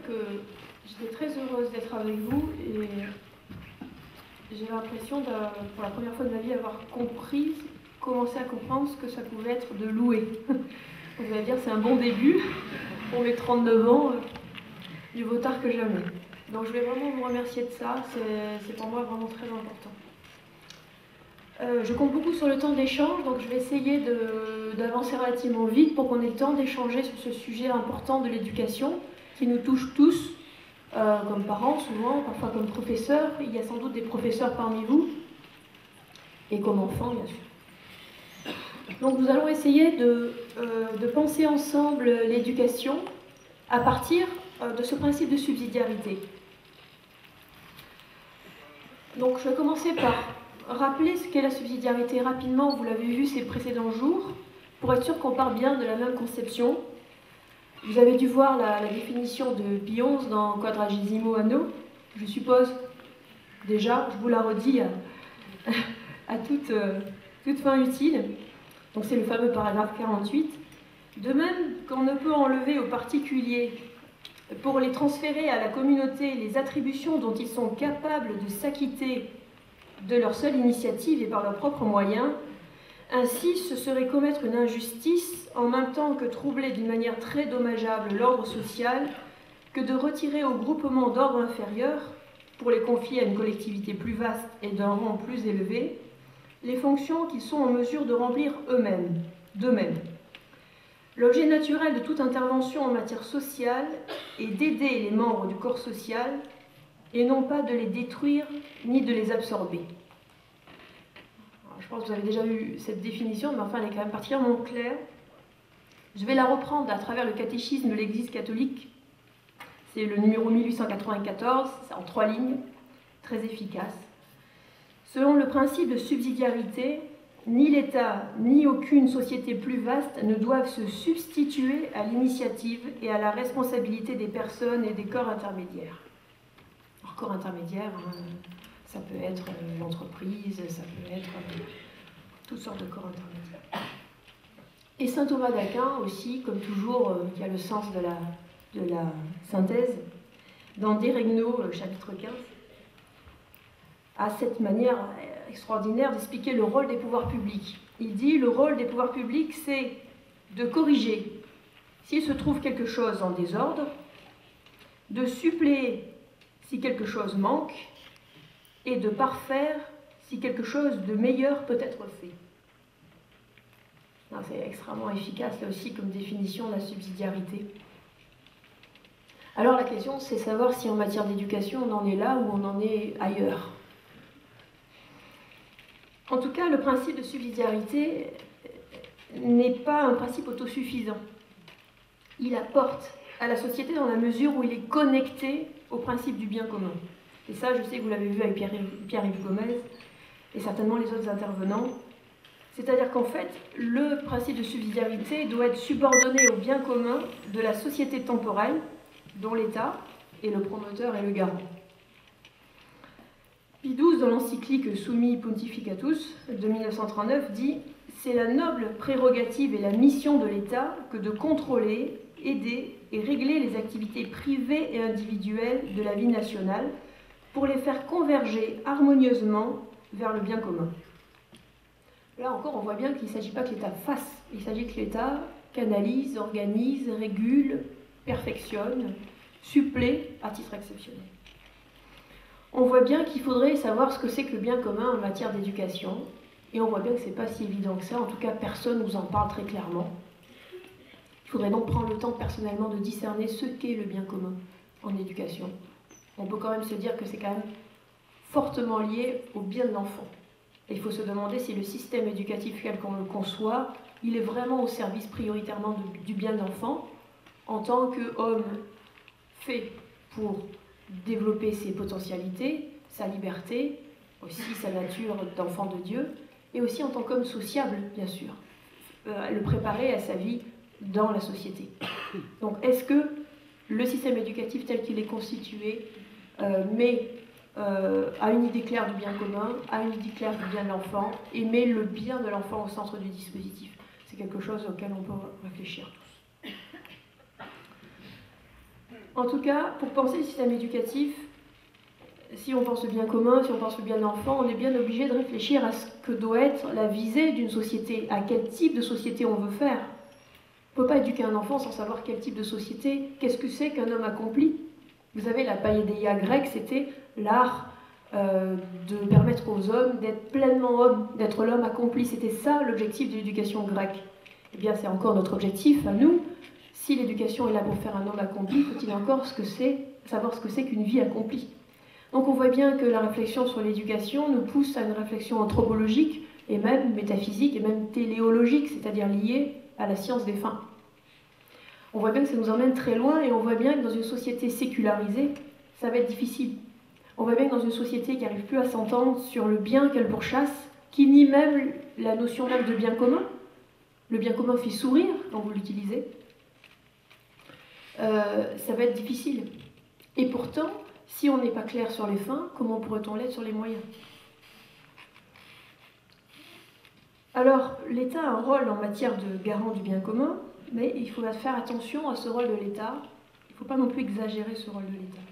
que j'étais très heureuse d'être avec vous et j'ai l'impression, pour la première fois de ma vie, avoir commencé à comprendre ce que ça pouvait être de louer. Vous allez dire, c'est un bon début pour mes 39 ans, mieux vaut tard que jamais. Donc je vais vraiment vous remercier de ça, c'est pour moi vraiment très important. Je compte beaucoup sur le temps d'échange, donc je vais essayer d'avancer relativement vite pour qu'on ait le temps d'échanger sur ce sujet important de l'éducation qui nous touche tous, comme parents souvent, parfois comme professeurs. Il y a sans doute des professeurs parmi vous, et comme enfants bien sûr. Donc nous allons essayer de penser ensemble l'éducation à partir de ce principe de subsidiarité. Donc je vais commencer par rappeler ce qu'est la subsidiarité rapidement, vous l'avez vu ces précédents jours, pour être sûr qu'on part bien de la même conception. Vous avez dû voir la définition de Pie XI dans Quadragesimo Anno. Je suppose, déjà, je vous la redis à toute fin utile. Donc c'est le fameux paragraphe 48. De même qu'on ne peut enlever aux particuliers, pour les transférer à la communauté, les attributions dont ils sont capables de s'acquitter de leur seule initiative et par leurs propres moyens, ainsi ce serait commettre une injustice en même temps que troubler d'une manière très dommageable l'ordre social que de retirer aux groupements d'ordre inférieur, pour les confier à une collectivité plus vaste et d'un rang plus élevé, les fonctions qu'ils sont en mesure de remplir d'eux-mêmes. L'objet naturel de toute intervention en matière sociale est d'aider les membres du corps social et non pas de les détruire ni de les absorber. Alors, je pense que vous avez déjà eu cette définition, mais enfin elle est quand même particulièrement claire. Je vais la reprendre à travers le catéchisme de l'Église catholique. C'est le numéro 1894, c'est en 3 lignes, très efficace. Selon le principe de subsidiarité, ni l'État, ni aucune société plus vaste ne doivent se substituer à l'initiative et à la responsabilité des personnes et des corps intermédiaires. Alors, corps intermédiaire, ça peut être l'entreprise, ça peut être toutes sortes de corps intermédiaires. Et saint Thomas d'Aquin aussi, comme toujours, qui a le sens de la synthèse, dans De Regno, chapitre 15, a cette manière extraordinaire d'expliquer le rôle des pouvoirs publics. Il dit, le rôle des pouvoirs publics, c'est de corriger s'il se trouve quelque chose en désordre, de suppléer si quelque chose manque, et de parfaire si quelque chose de meilleur peut être fait. C'est extrêmement efficace, là aussi, comme définition de la subsidiarité. Alors la question, c'est savoir si en matière d'éducation, on en est là ou on en est ailleurs. En tout cas, le principe de subsidiarité n'est pas un principe autosuffisant. Il apporte à la société dans la mesure où il est connecté au principe du bien commun. Et ça, je sais que vous l'avez vu avec Pierre-Yves Gomez et certainement les autres intervenants. C'est-à-dire qu'en fait, le principe de subsidiarité doit être subordonné au bien commun de la société temporelle, dont l'État est le promoteur et le garant. Pie XII, dans l'encyclique Summi Pontificatus de 1939, dit « C'est la noble prérogative et la mission de l'État que de contrôler, aider et régler les activités privées et individuelles de la vie nationale pour les faire converger harmonieusement vers le bien commun. » Là encore, on voit bien qu'il ne s'agit pas que l'État fasse, il s'agit que l'État canalise, organise, régule, perfectionne, supplée à titre exceptionnel. On voit bien qu'il faudrait savoir ce que c'est que le bien commun en matière d'éducation, et on voit bien que ce n'est pas si évident que ça, en tout cas personne ne nous en parle très clairement. Il faudrait donc prendre le temps personnellement de discerner ce qu'est le bien commun en éducation. On peut quand même se dire que c'est quand même fortement lié au bien de l'enfant. Et il faut se demander si le système éducatif tel qu'on le conçoit, il est vraiment au service prioritairement du bien de l'enfant, en tant qu'homme fait pour développer ses potentialités, sa liberté, aussi sa nature d'enfant de Dieu, et aussi en tant qu'homme sociable, bien sûr, le préparer à sa vie dans la société. Donc, est-ce que le système éducatif tel qu'il est constitué a une idée claire du bien commun, a une idée claire du bien de l'enfant, et met le bien de l'enfant au centre du dispositif? C'est quelque chose auquel on peut réfléchir tous. En tout cas, pour penser le système éducatif, si on pense le bien commun, si on pense le bien de l'enfant, on est bien obligé de réfléchir à ce que doit être la visée d'une société, à quel type de société on veut faire. On ne peut pas éduquer un enfant sans savoir quel type de société, qu'est-ce que c'est qu'un homme accompli. Vous savez, la païdéia grecque, c'était l'art de permettre aux hommes d'être pleinement hommes, d'être l'homme accompli. C'était ça l'objectif de l'éducation grecque. Eh bien, c'est encore notre objectif à nous. Si l'éducation est là pour faire un homme accompli, faut-il encore savoir ce que c'est qu'une vie accomplie. Donc on voit bien que la réflexion sur l'éducation nous pousse à une réflexion anthropologique et même métaphysique et même téléologique, c'est-à-dire liée à la science des fins. On voit bien que ça nous emmène très loin et on voit bien que dans une société sécularisée, ça va être difficile. On voit bien que dans une société qui n'arrive plus à s'entendre sur le bien qu'elle pourchasse, qui nie même la notion même de bien commun, le bien commun fait sourire quand vous l'utilisez, ça va être difficile. Et pourtant, si on n'est pas clair sur les fins, comment pourrait-on l'être sur les moyens? Alors, l'État a un rôle en matière de garant du bien commun, mais il faut faire attention à ce rôle de l'État. Il ne faut pas non plus exagérer ce rôle de l'État.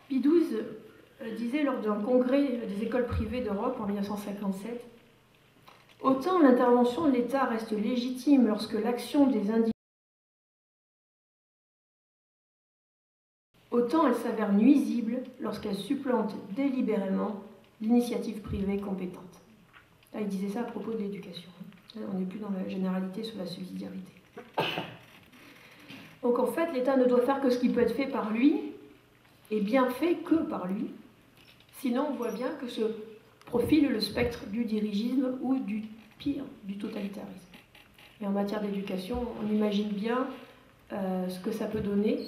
Pie XII disait lors d'un congrès des écoles privées d'Europe en 1957 « Autant l'intervention de l'État reste légitime lorsque l'action des individus, autant elle s'avère nuisible lorsqu'elle supplante délibérément l'initiative privée compétente. » Là, il disait ça à propos de l'éducation. On n'est plus dans la généralité sur la subsidiarité. Donc en fait, l'État ne doit faire que ce qui peut être fait par lui, et bien fait que par lui. Sinon, on voit bien que se profile le spectre du dirigisme ou du pire, du totalitarisme. Et en matière d'éducation, on imagine bien ce que ça peut donner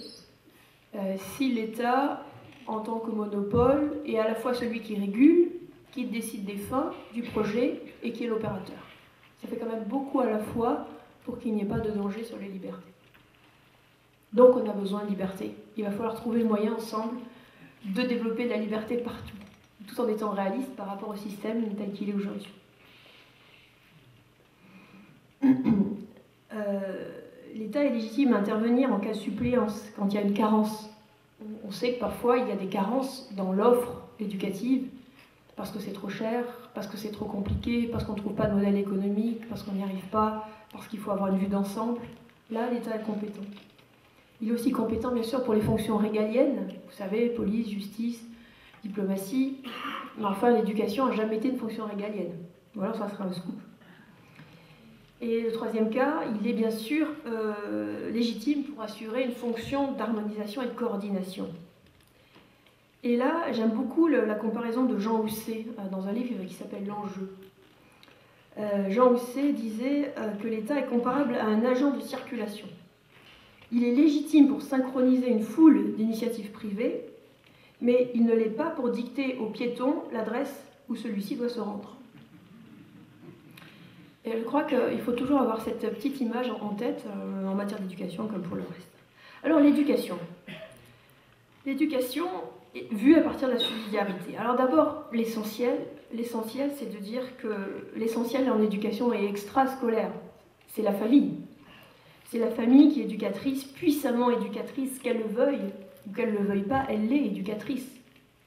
si l'État, en tant que monopole, est à la fois celui qui régule, qui décide des fins du projet et qui est l'opérateur. Ça fait quand même beaucoup à la fois pour qu'il n'y ait pas de danger sur les libertés. Donc on a besoin de liberté. Il va falloir trouver le moyen ensemble de développer de la liberté partout, tout en étant réaliste par rapport au système tel qu'il est aujourd'hui. L'État est légitime à intervenir en cas de suppléance, quand il y a une carence. On sait que parfois il y a des carences dans l'offre éducative, parce que c'est trop cher, parce que c'est trop compliqué, parce qu'on ne trouve pas de modèle économique, parce qu'on n'y arrive pas, parce qu'il faut avoir une vue d'ensemble. Là, l'État est compétent. Il est aussi compétent, bien sûr, pour les fonctions régaliennes, vous savez, police, justice, diplomatie, mais enfin, l'éducation n'a jamais été une fonction régalienne. Voilà, ça sera un scoop. Et le troisième cas, il est bien sûr légitime pour assurer une fonction d'harmonisation et de coordination. Et là, j'aime beaucoup la comparaison de Jean Housset dans un livre qui s'appelle L'Enjeu. Jean Housset disait que l'État est comparable à un agent de circulation. Il est légitime pour synchroniser une foule d'initiatives privées, mais il ne l'est pas pour dicter aux piétons l'adresse où celui-ci doit se rendre. Et je crois qu'il faut toujours avoir cette petite image en tête en matière d'éducation comme pour le reste. Alors l'éducation. L'éducation est vue à partir de la subsidiarité. Alors d'abord, l'essentiel, c'est de dire que l'essentiel en éducation est extrascolaire. C'est la famille. C'est la famille qui est éducatrice, puissamment éducatrice, qu'elle le veuille ou qu'elle ne le veuille pas, elle l'est éducatrice.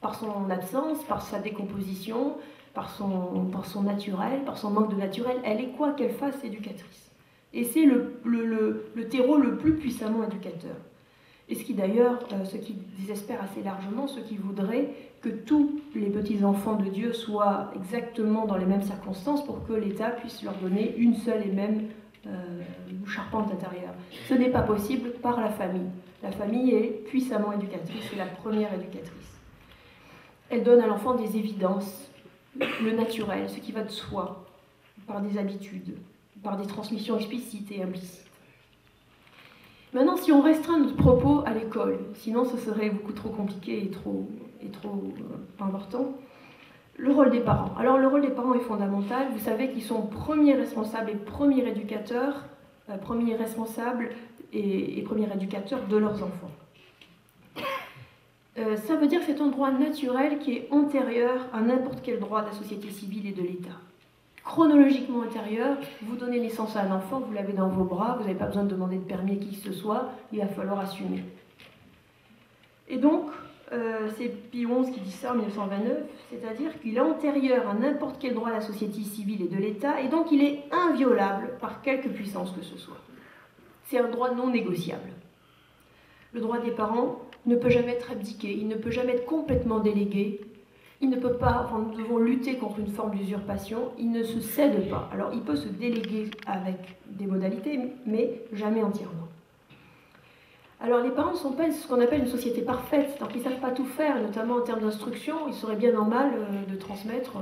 Par son absence, par sa décomposition, par son naturel, par son manque de naturel, elle est quoi qu'elle fasse éducatrice. Et c'est le terreau le plus puissamment éducateur. Et ce qui d'ailleurs, ce qui désespère assez largement, ceux qui voudraient que tous les petits-enfants de Dieu soient exactement dans les mêmes circonstances pour que l'État puisse leur donner une seule et même charpente intérieure. Ce n'est pas possible par la famille. La famille est puissamment éducatrice, c'est la première éducatrice. Elle donne à l'enfant des évidences, le naturel, ce qui va de soi, par des habitudes, par des transmissions explicites et implicites. Maintenant, si on restreint notre propos à l'école, sinon ce serait beaucoup trop compliqué et trop important, le rôle des parents. Alors le rôle des parents est fondamental. Vous savez qu'ils sont premiers responsables et premiers éducateurs, premiers responsables et premiers éducateurs de leurs enfants. Ça veut dire que c'est un droit naturel qui est antérieur à n'importe quel droit de la société civile et de l'État. Chronologiquement antérieur, vous donnez naissance à un enfant, vous l'avez dans vos bras, vous n'avez pas besoin de demander de permis à qui que ce soit, il va falloir assumer. Et donc, c'est Pie XI qui dit ça en 1929, c'est-à-dire qu'il est antérieur à n'importe quel droit de la société civile et de l'État, et donc il est inviolable par quelque puissance que ce soit. C'est un droit non négociable. Le droit des parents ne peut jamais être abdiqué, il ne peut jamais être complètement délégué, il ne peut pas, enfin, nous devons lutter contre une forme d'usurpation, il ne se cède pas. Alors il peut se déléguer avec des modalités, mais jamais entièrement. Alors les parents ne sont pas ce qu'on appelle une société parfaite, donc ils ne savent pas tout faire, notamment en termes d'instruction, ils seraient bien en mal de transmettre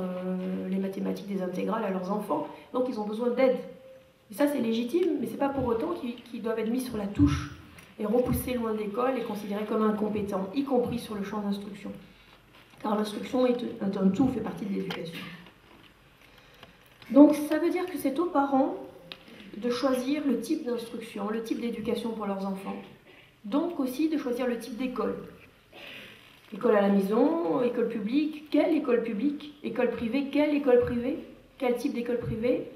les mathématiques des intégrales à leurs enfants, donc ils ont besoin d'aide. Et ça c'est légitime, mais ce n'est pas pour autant qu'ils doivent être mis sur la touche et repoussés loin de l'école et considérés comme incompétents, y compris sur le champ d'instruction. Car l'instruction est un tout, fait partie de l'éducation. Donc ça veut dire que c'est aux parents de choisir le type d'instruction, le type d'éducation pour leurs enfants. Donc aussi de choisir le type d'école. École à la maison, école publique, quelle école publique? École privée, quelle école privée? Quel type d'école privée?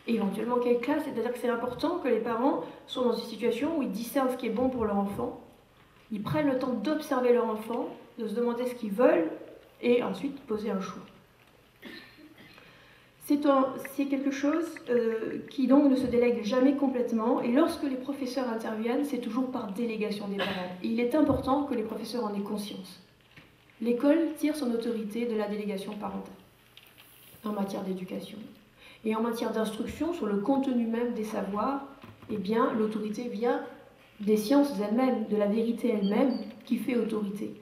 Et éventuellement quelle classe? C'est-à-dire que c'est important que les parents soient dans une situation où ils discernent ce qui est bon pour leur enfant, ils prennent le temps d'observer leur enfant, de se demander ce qu'ils veulent, et ensuite poser un choix. C'est quelque chose qui donc ne se délègue jamais complètement, et lorsque les professeurs interviennent, c'est toujours par délégation des parents. Et il est important que les professeurs en aient conscience. L'école tire son autorité de la délégation parentale en matière d'éducation. Et en matière d'instruction, sur le contenu même des savoirs, eh bien, l'autorité vient des sciences elles-mêmes, de la vérité elle-même, qui fait autorité.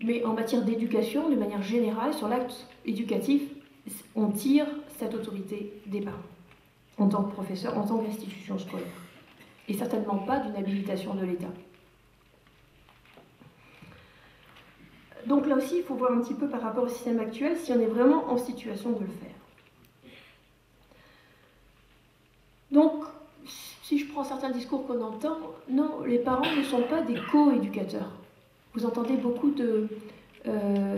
Mais en matière d'éducation, de manière générale, sur l'acte éducatif, on tire cette autorité des parents, en tant que professeur, en tant qu'institution scolaire. Et certainement pas d'une habilitation de l'État. Donc là aussi, il faut voir un petit peu par rapport au système actuel si on est vraiment en situation de le faire. Donc, si je prends certains discours qu'on entend, non, les parents ne sont pas des co-éducateurs. Vous entendez beaucoup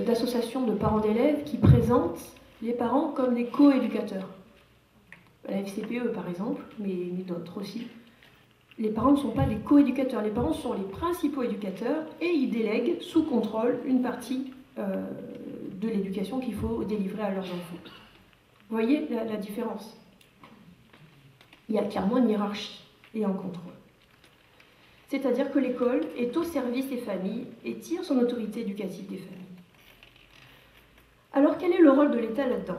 d'associations de parents d'élèves qui présentent les parents comme des co-éducateurs. La FCPE par exemple, mais d'autres aussi. Les parents ne sont pas des co-éducateurs, les parents sont les principaux éducateurs et ils délèguent sous contrôle une partie de l'éducation qu'il faut délivrer à leurs enfants. Vous voyez la différence? Il y a clairement une hiérarchie et un contrôle. C'est-à-dire que l'école est au service des familles et tire son autorité éducative des familles. Alors quel est le rôle de l'État là-dedans?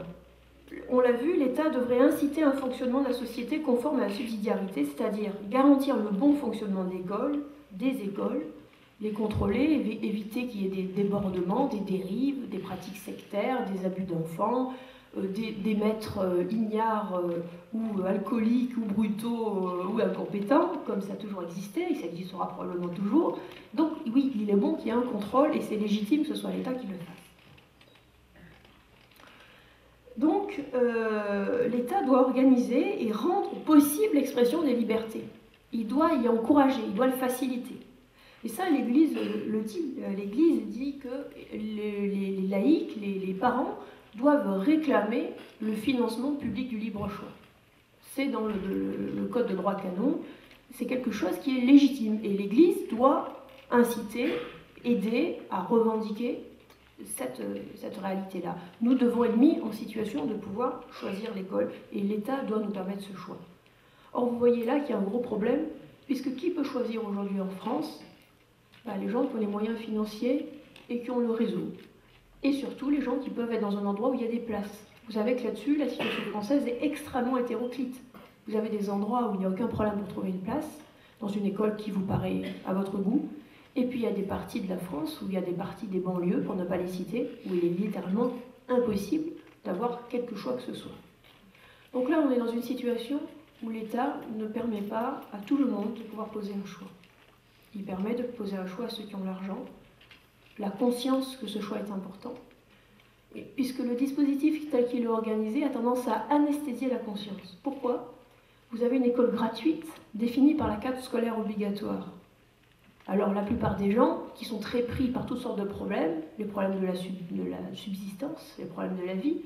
On l'a vu, l'État devrait inciter un fonctionnement de la société conforme à la subsidiarité, c'est-à-dire garantir le bon fonctionnement des écoles, les contrôler, éviter qu'il y ait des débordements, des dérives, des pratiques sectaires, des abus d'enfants, des maîtres ignares ou alcooliques ou brutaux ou incompétents, comme ça a toujours existé, et ça existera probablement toujours. Donc oui, il est bon qu'il y ait un contrôle et c'est légitime que ce soit l'État qui le fasse. Donc l'État doit organiser et rendre possible l'expression des libertés. Il doit y encourager, il doit le faciliter. Et ça, l'Église le dit. L'Église dit que les laïcs, les parents, doivent réclamer le financement public du libre choix. C'est dans le Code de droit canon, c'est quelque chose qui est légitime. Et l'Église doit inciter, aider à revendiquer cette réalité-là. Nous devons être mis en situation de pouvoir choisir l'école, et l'État doit nous permettre ce choix. Or, vous voyez là qu'il y a un gros problème, puisque qui peut choisir aujourd'hui en France? Les gens qui ont les moyens financiers et qui ont le réseau. Et surtout les gens qui peuvent être dans un endroit où il y a des places. Vous savez que là-dessus, la situation française est extrêmement hétéroclite. Vous avez des endroits où il n'y a aucun problème pour trouver une place, dans une école qui vous paraît à votre goût, et puis il y a des parties de la France, où il y a des parties des banlieues, pour ne pas les citer, où il est littéralement impossible d'avoir quelque choix que ce soit. Donc là, on est dans une situation où l'État ne permet pas à tout le monde de pouvoir poser un choix. Il permet de poser un choix à ceux qui ont l'argent, la conscience que ce choix est important, et puisque le dispositif tel qu'il est organisé a tendance à anesthésier la conscience. Pourquoi? Vous avez une école gratuite définie par la carte scolaire obligatoire. Alors la plupart des gens qui sont très pris par toutes sortes de problèmes, les problèmes de la subsistance, les problèmes de la vie,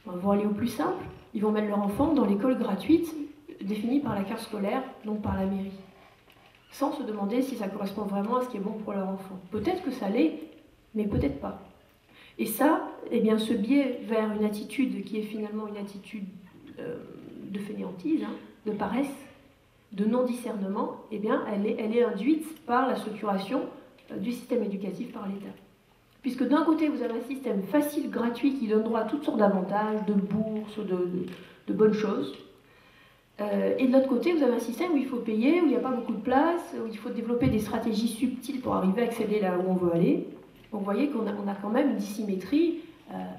vont aller au plus simple, ils vont mettre leur enfant dans l'école gratuite définie par la carte scolaire, donc par la mairie. sans se demander si ça correspond vraiment à ce qui est bon pour leur enfant. Peut-être que ça l'est, mais peut-être pas. Et ça, eh bien, ce biais vers une attitude qui est finalement une attitude de fainéantise, hein, de paresse, de non-discernement, eh bien, elle est induite par la structuration du système éducatif par l'État. Puisque d'un côté, vous avez un système facile, gratuit, qui donne droit à toutes sortes d'avantages, de bourses, de bonnes choses. Et de l'autre côté, vous avez un système où il faut payer, où il n'y a pas beaucoup de place, où il faut développer des stratégies subtiles pour arriver à accéder là où on veut aller. Donc vous voyez qu'on a quand même une dissymétrie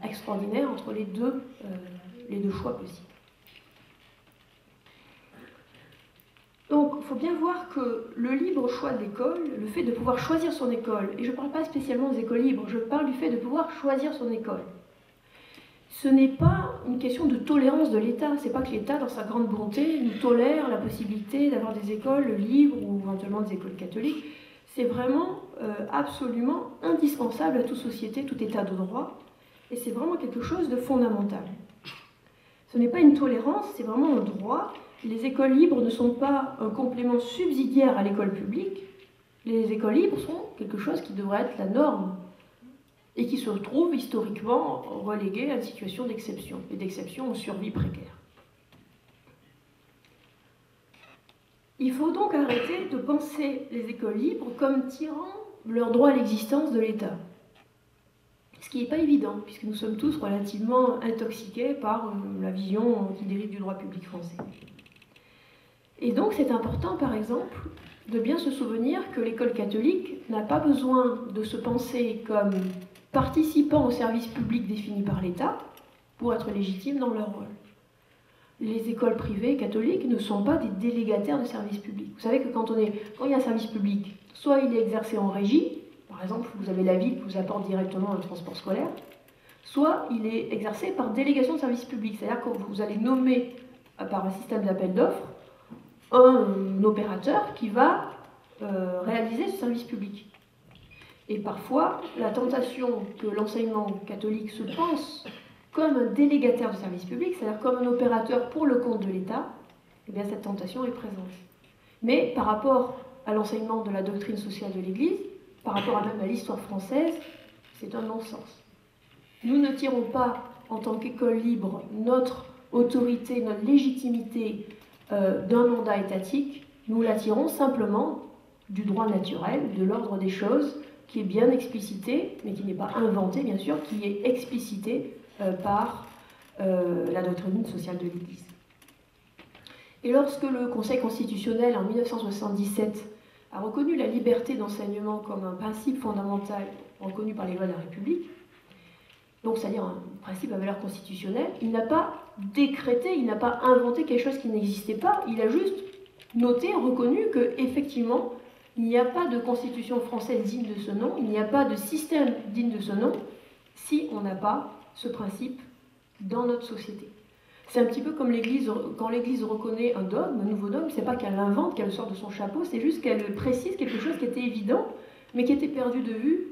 extraordinaire entre les deux choix possibles. Donc il faut bien voir que le libre choix de l'école, le fait de pouvoir choisir son école, et je ne parle pas spécialement des écoles libres, je parle du fait de pouvoir choisir son école. Ce n'est pas une question de tolérance de l'État. Ce n'est pas que l'État, dans sa grande bonté, nous tolère la possibilité d'avoir des écoles libres ou éventuellement des écoles catholiques. C'est vraiment absolument indispensable à toute société, tout état de droit. Et c'est vraiment quelque chose de fondamental. Ce n'est pas une tolérance, c'est vraiment un droit. Les écoles libres ne sont pas un complément subsidiaire à l'école publique. Les écoles libres sont quelque chose qui devrait être la norme, et qui se retrouve historiquement relégué à une situation d'exception, et d'exception en survie précaire. Il faut donc arrêter de penser les écoles libres comme tirant leur droit à l'existence de l'État. Ce qui n'est pas évident, puisque nous sommes tous relativement intoxiqués par la vision qui dérive du droit public français. Et donc c'est important, par exemple, de bien se souvenir que l'école catholique n'a pas besoin de se penser comme participant au service public défini par l'État pour être légitimes dans leur rôle. Les écoles privées catholiques ne sont pas des délégataires de service public. Vous savez que quand il y a un service public, soit il est exercé en régie, par exemple vous avez la ville qui vous apporte directement un transport scolaire, soit il est exercé par délégation de service public, c'est-à-dire que vous allez nommer par un système d'appel d'offres un opérateur qui va réaliser ce service public. Et parfois, la tentation que l'enseignement catholique se pense comme un délégataire de service public, c'est-à-dire comme un opérateur pour le compte de l'État, eh bien cette tentation est présente. Mais par rapport à l'enseignement de la doctrine sociale de l'Église, par rapport même à l'histoire française, c'est un non-sens. Nous ne tirons pas, en tant qu'école libre, notre autorité, notre légitimité d'un mandat étatique, nous la tirons simplement du droit naturel, de l'ordre des choses, qui est bien explicité, mais qui n'est pas inventé, bien sûr, qui est explicité par la doctrine sociale de l'Église. Et lorsque le Conseil constitutionnel, en 1977, a reconnu la liberté d'enseignement comme un principe fondamental reconnu par les lois de la République, donc c'est-à-dire un principe à valeur constitutionnelle, il n'a pas décrété, il n'a pas inventé quelque chose qui n'existait pas, il a juste noté, reconnu qu'effectivement, il n'y a pas de constitution française digne de ce nom, il n'y a pas de système digne de ce nom, si on n'a pas ce principe dans notre société. C'est un petit peu comme l'Église, quand l'Église reconnaît un dogme, un nouveau dogme, c'est pas qu'elle l'invente, qu'elle le sort de son chapeau, c'est juste qu'elle précise quelque chose qui était évident, mais qui était perdu de vue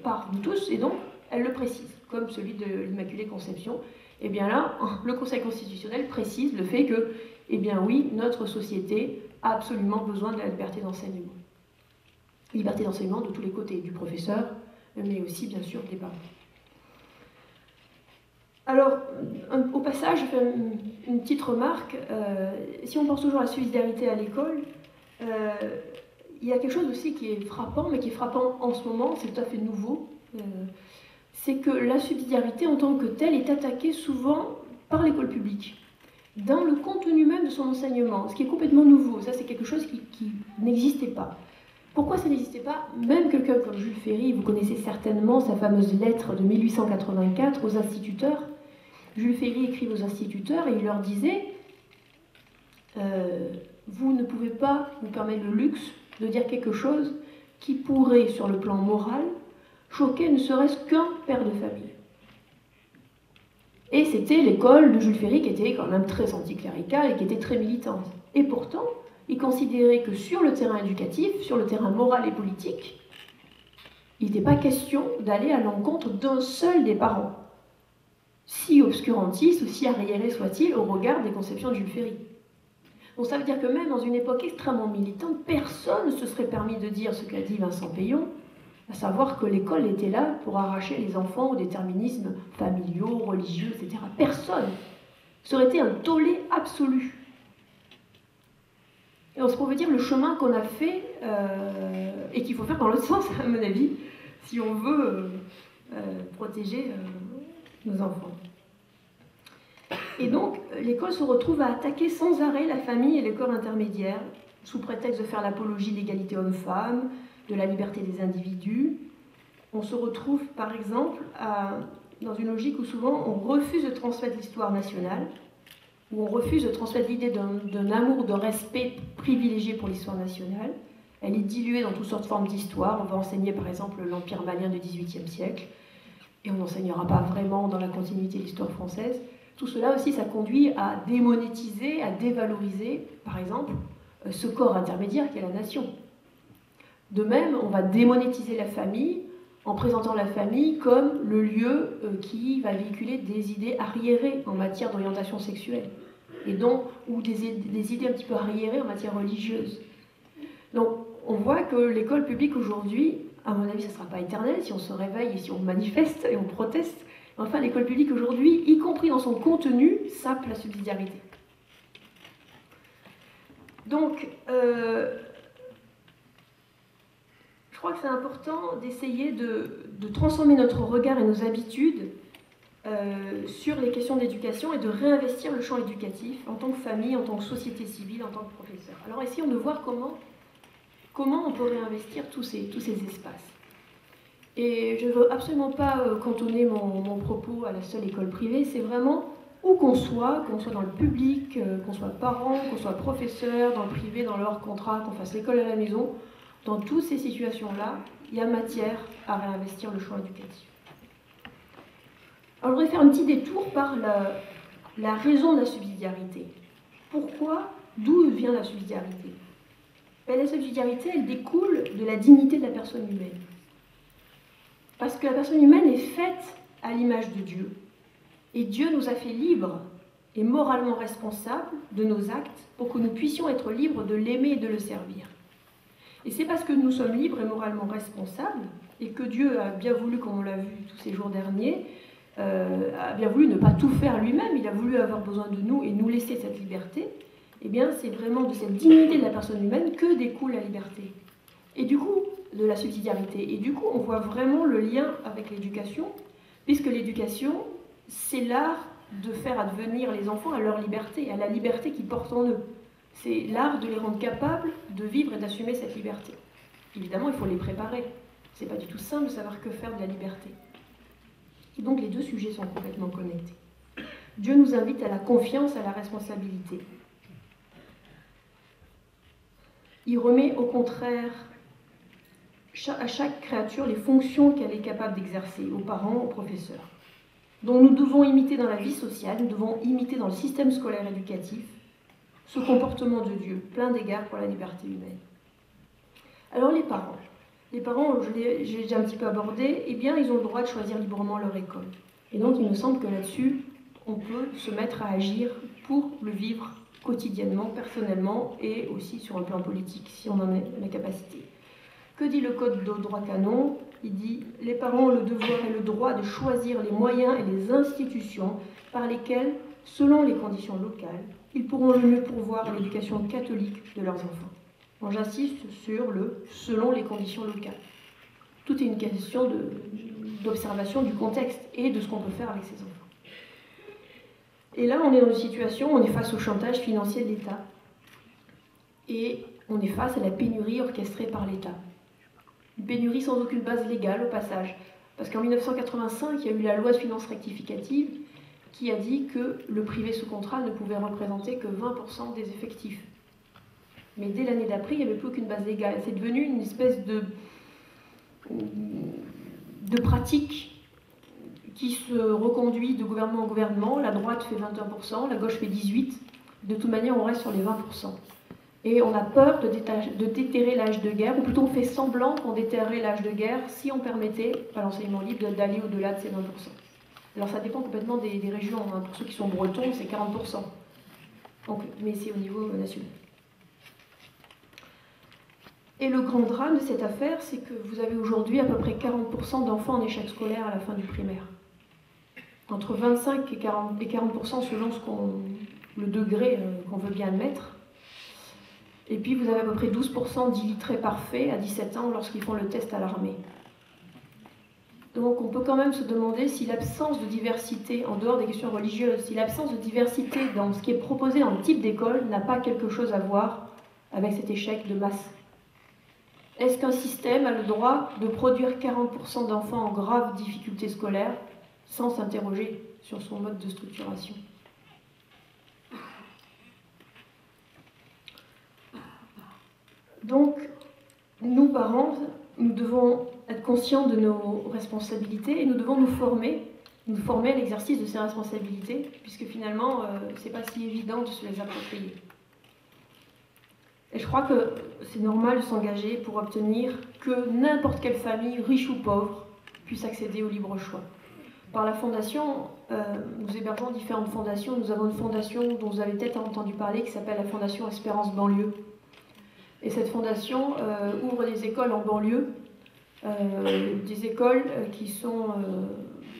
par nous tous, et donc elle le précise, comme celui de l'Immaculée Conception. Et bien là, le Conseil constitutionnel précise le fait que, eh bien oui, notre société a absolument besoin de la liberté d'enseignement. Liberté d'enseignement de tous les côtés, du professeur, mais aussi, bien sûr, des parents. Alors, au passage, je fais une petite remarque. Si on pense toujours à la solidarité à l'école, il y a quelque chose aussi qui est frappant, mais qui est frappant en ce moment, c'est tout à fait nouveau. C'est que la subsidiarité en tant que telle est attaquée souvent par l'école publique, dans le contenu même de son enseignement, ce qui est complètement nouveau. Ça, c'est quelque chose qui n'existait pas. Pourquoi ça n'existait pas? Même quelqu'un comme Jules Ferry, vous connaissez certainement sa fameuse lettre de 1884 aux instituteurs. Jules Ferry écrit aux instituteurs et il leur disait vous ne pouvez pas vous permettre le luxe de dire quelque chose qui pourrait, sur le plan moral, choquer ne serait-ce qu'un père de famille. Et c'était l'école de Jules Ferry qui était quand même très anticléricale et qui était très militante. Et pourtant, il considérait que sur le terrain éducatif, sur le terrain moral et politique, il n'était pas question d'aller à l'encontre d'un seul des parents, si obscurantiste ou si arriéré soit-il au regard des conceptions de Jules Ferry. Donc ça veut dire que même dans une époque extrêmement militante, personne ne se serait permis de dire ce qu'a dit Vincent Peillon, à savoir que l'école était là pour arracher les enfants aux déterminismes familiaux, religieux, etc. Personne. Ça aurait été un tollé absolu. Et on se peut dire le chemin qu'on a fait, et qu'il faut faire dans l'autre sens, à mon avis, si on veut protéger nos enfants. Et donc, l'école se retrouve à attaquer sans arrêt la famille et les corps intermédiaires, sous prétexte de faire l'apologie de l'égalité homme-femme, de la liberté des individus. On se retrouve, par exemple, dans une logique où souvent on refuse de transmettre l'histoire nationale, où on refuse de transmettre l'idée d'un amour, de respect privilégié pour l'histoire nationale. Elle est diluée dans toutes sortes de formes d'histoire. On va enseigner, par exemple, l'Empire malien du XVIIIe siècle, et on n'enseignera pas vraiment dans la continuité de l'histoire française. Tout cela aussi, ça conduit à démonétiser, à dévaloriser, par exemple, ce corps intermédiaire qu'est la nation. De même, on va démonétiser la famille en présentant la famille comme le lieu qui va véhiculer des idées arriérées en matière d'orientation sexuelle, et donc, ou des idées un petit peu arriérées en matière religieuse. Donc, on voit que l'école publique aujourd'hui, à mon avis, ça ne sera pas éternel si on se réveille et si on manifeste et on proteste. Enfin, l'école publique aujourd'hui, y compris dans son contenu, sape la subsidiarité. Donc, je crois que c'est important d'essayer de transformer notre regard et nos habitudes sur les questions d'éducation et de réinvestir le champ éducatif en tant que famille, en tant que société civile, en tant que professeur. Alors, essayons de voir comment on peut réinvestir tous ces espaces. Et je ne veux absolument pas cantonner mon propos à la seule école privée, c'est vraiment où qu'on soit dans le public, qu'on soit parent, qu'on soit professeur, dans le privé, dans le hors contrat, qu'on fasse l'école à la maison, dans toutes ces situations-là, il y a matière à réinvestir le champ éducatif. Alors je voudrais faire un petit détour par la raison de la subsidiarité. Pourquoi, d'où vient la subsidiarité? La subsidiarité, elle découle de la dignité de la personne humaine. Parce que la personne humaine est faite à l'image de Dieu. Et Dieu nous a fait libres et moralement responsables de nos actes pour que nous puissions être libres de l'aimer et de le servir. Et c'est parce que nous sommes libres et moralement responsables, et que Dieu a bien voulu, comme on l'a vu tous ces jours derniers, a bien voulu ne pas tout faire lui-même, il a voulu avoir besoin de nous et nous laisser cette liberté, eh bien c'est vraiment de cette dignité de la personne humaine que découle la liberté. Et du coup, de la subsidiarité. Et du coup, on voit vraiment le lien avec l'éducation, puisque l'éducation, c'est l'art de faire advenir les enfants à leur liberté, à la liberté qu'ils portent en eux. C'est l'art de les rendre capables de vivre et d'assumer cette liberté. Évidemment, il faut les préparer. C'est pas du tout simple de savoir que faire de la liberté. Et donc, les deux sujets sont complètement connectés. Dieu nous invite à la confiance, à la responsabilité. Il remet au contraire à chaque créature les fonctions qu'elle est capable d'exercer, aux parents, aux professeurs. Donc nous devons imiter dans la vie sociale, nous devons imiter dans le système scolaire éducatif ce comportement de Dieu, plein d'égards pour la liberté humaine. Alors les parents, j'ai déjà un petit peu abordé, eh bien ils ont le droit de choisir librement leur école. Et donc il me semble que là-dessus, on peut se mettre à agir pour le vivre quotidiennement, personnellement, et aussi sur un plan politique, si on en a la capacité. Que dit le Code de droit canon? Il dit « Les parents ont le devoir et le droit de choisir les moyens et les institutions par lesquels, selon les conditions locales, ils pourront le mieux pourvoir à l'éducation catholique de leurs enfants. » Bon, j'insiste sur le « selon les conditions locales ». Tout est une question d'observation du contexte et de ce qu'on peut faire avec ses enfants. Et là, on est dans une situation où on est face au chantage financier de l'État. Et on est face à la pénurie orchestrée par l'État. Une pénurie sans aucune base légale au passage. Parce qu'en 1985, il y a eu la loi de finances rectificative qui a dit que le privé sous contrat ne pouvait représenter que 20% des effectifs. Mais dès l'année d'après, il n'y avait plus aucune base légale. C'est devenu une espèce de pratique qui se reconduit de gouvernement en gouvernement. La droite fait 21%, la gauche fait 18%. De toute manière, on reste sur les 20%. Et on a peur de déterrer l'âge de guerre, ou plutôt on fait semblant qu'on déterrait l'âge de guerre si on permettait à l'enseignement libre d'aller au-delà de ces 20%. Alors ça dépend complètement des régions. Hein. Pour ceux qui sont bretons, c'est 40%. Donc, mais c'est au niveau national. Et le grand drame de cette affaire, c'est que vous avez aujourd'hui à peu près 40% d'enfants en échec scolaire à la fin du primaire. Entre 25 et 40% selon le degré qu'on veut bien admettre. Et puis vous avez à peu près 12% d'illettrés parfaits à 17 ans lorsqu'ils font le test à l'armée. Donc on peut quand même se demander si l'absence de diversité, en dehors des questions religieuses, si l'absence de diversité dans ce qui est proposé dans le type d'école n'a pas quelque chose à voir avec cet échec de masse. Est-ce qu'un système a le droit de produire 40% d'enfants en graves difficultés scolaires sans s'interroger sur son mode de structuration? Donc, nous, parents, nous devons être conscients de nos responsabilités et nous devons nous former à l'exercice de ces responsabilités, puisque finalement, ce n'est pas si évident de se les approprier. Et je crois que c'est normal de s'engager pour obtenir que n'importe quelle famille, riche ou pauvre, puisse accéder au libre choix. Par la Fondation, nous hébergeons différentes fondations. Nous avons une fondation dont vous avez peut-être entendu parler qui s'appelle la Fondation Espérance Banlieue. Et cette fondation ouvre des écoles en banlieue, des écoles qui sont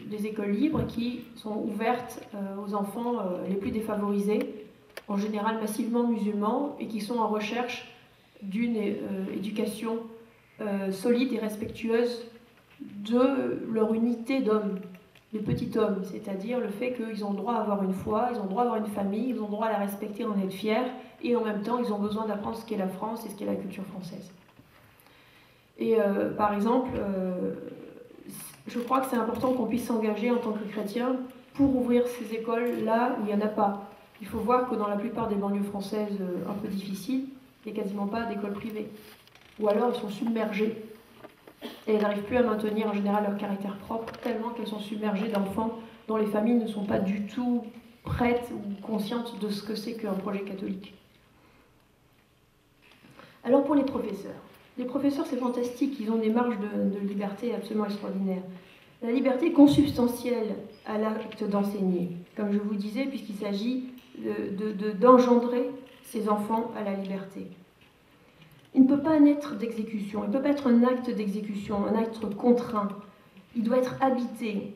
des écoles libres qui sont ouvertes aux enfants les plus défavorisés, en général massivement musulmans, et qui sont en recherche d'une éducation solide et respectueuse de leur unité d'homme, de petit homme, c'est-à-dire le fait qu'ils ont le droit à avoir une foi, ils ont le droit à avoir une famille, ils ont le droit à la respecter, en être fiers, et en même temps ils ont besoin d'apprendre ce qu'est la France et ce qu'est la culture française. Et par exemple, je crois que c'est important qu'on puisse s'engager en tant que chrétien pour ouvrir ces écoles là où il n'y en a pas. Il faut voir que dans la plupart des banlieues françaises un peu difficiles, il n'y a quasiment pas d'écoles privées. Ou alors elles sont submergées et elles n'arrivent plus à maintenir en général leur caractère propre, tellement qu'elles sont submergées d'enfants dont les familles ne sont pas du tout prêtes ou conscientes de ce que c'est qu'un projet catholique. Alors pour les professeurs c'est fantastique, ils ont des marges de liberté absolument extraordinaires. La liberté consubstantielle à l'acte d'enseigner, comme je vous disais, puisqu'il s'agit d'engendrer ces enfants à la liberté. Il ne peut pas naître d'exécution, il ne peut pas être un acte d'exécution, un acte contraint. Il doit être habité.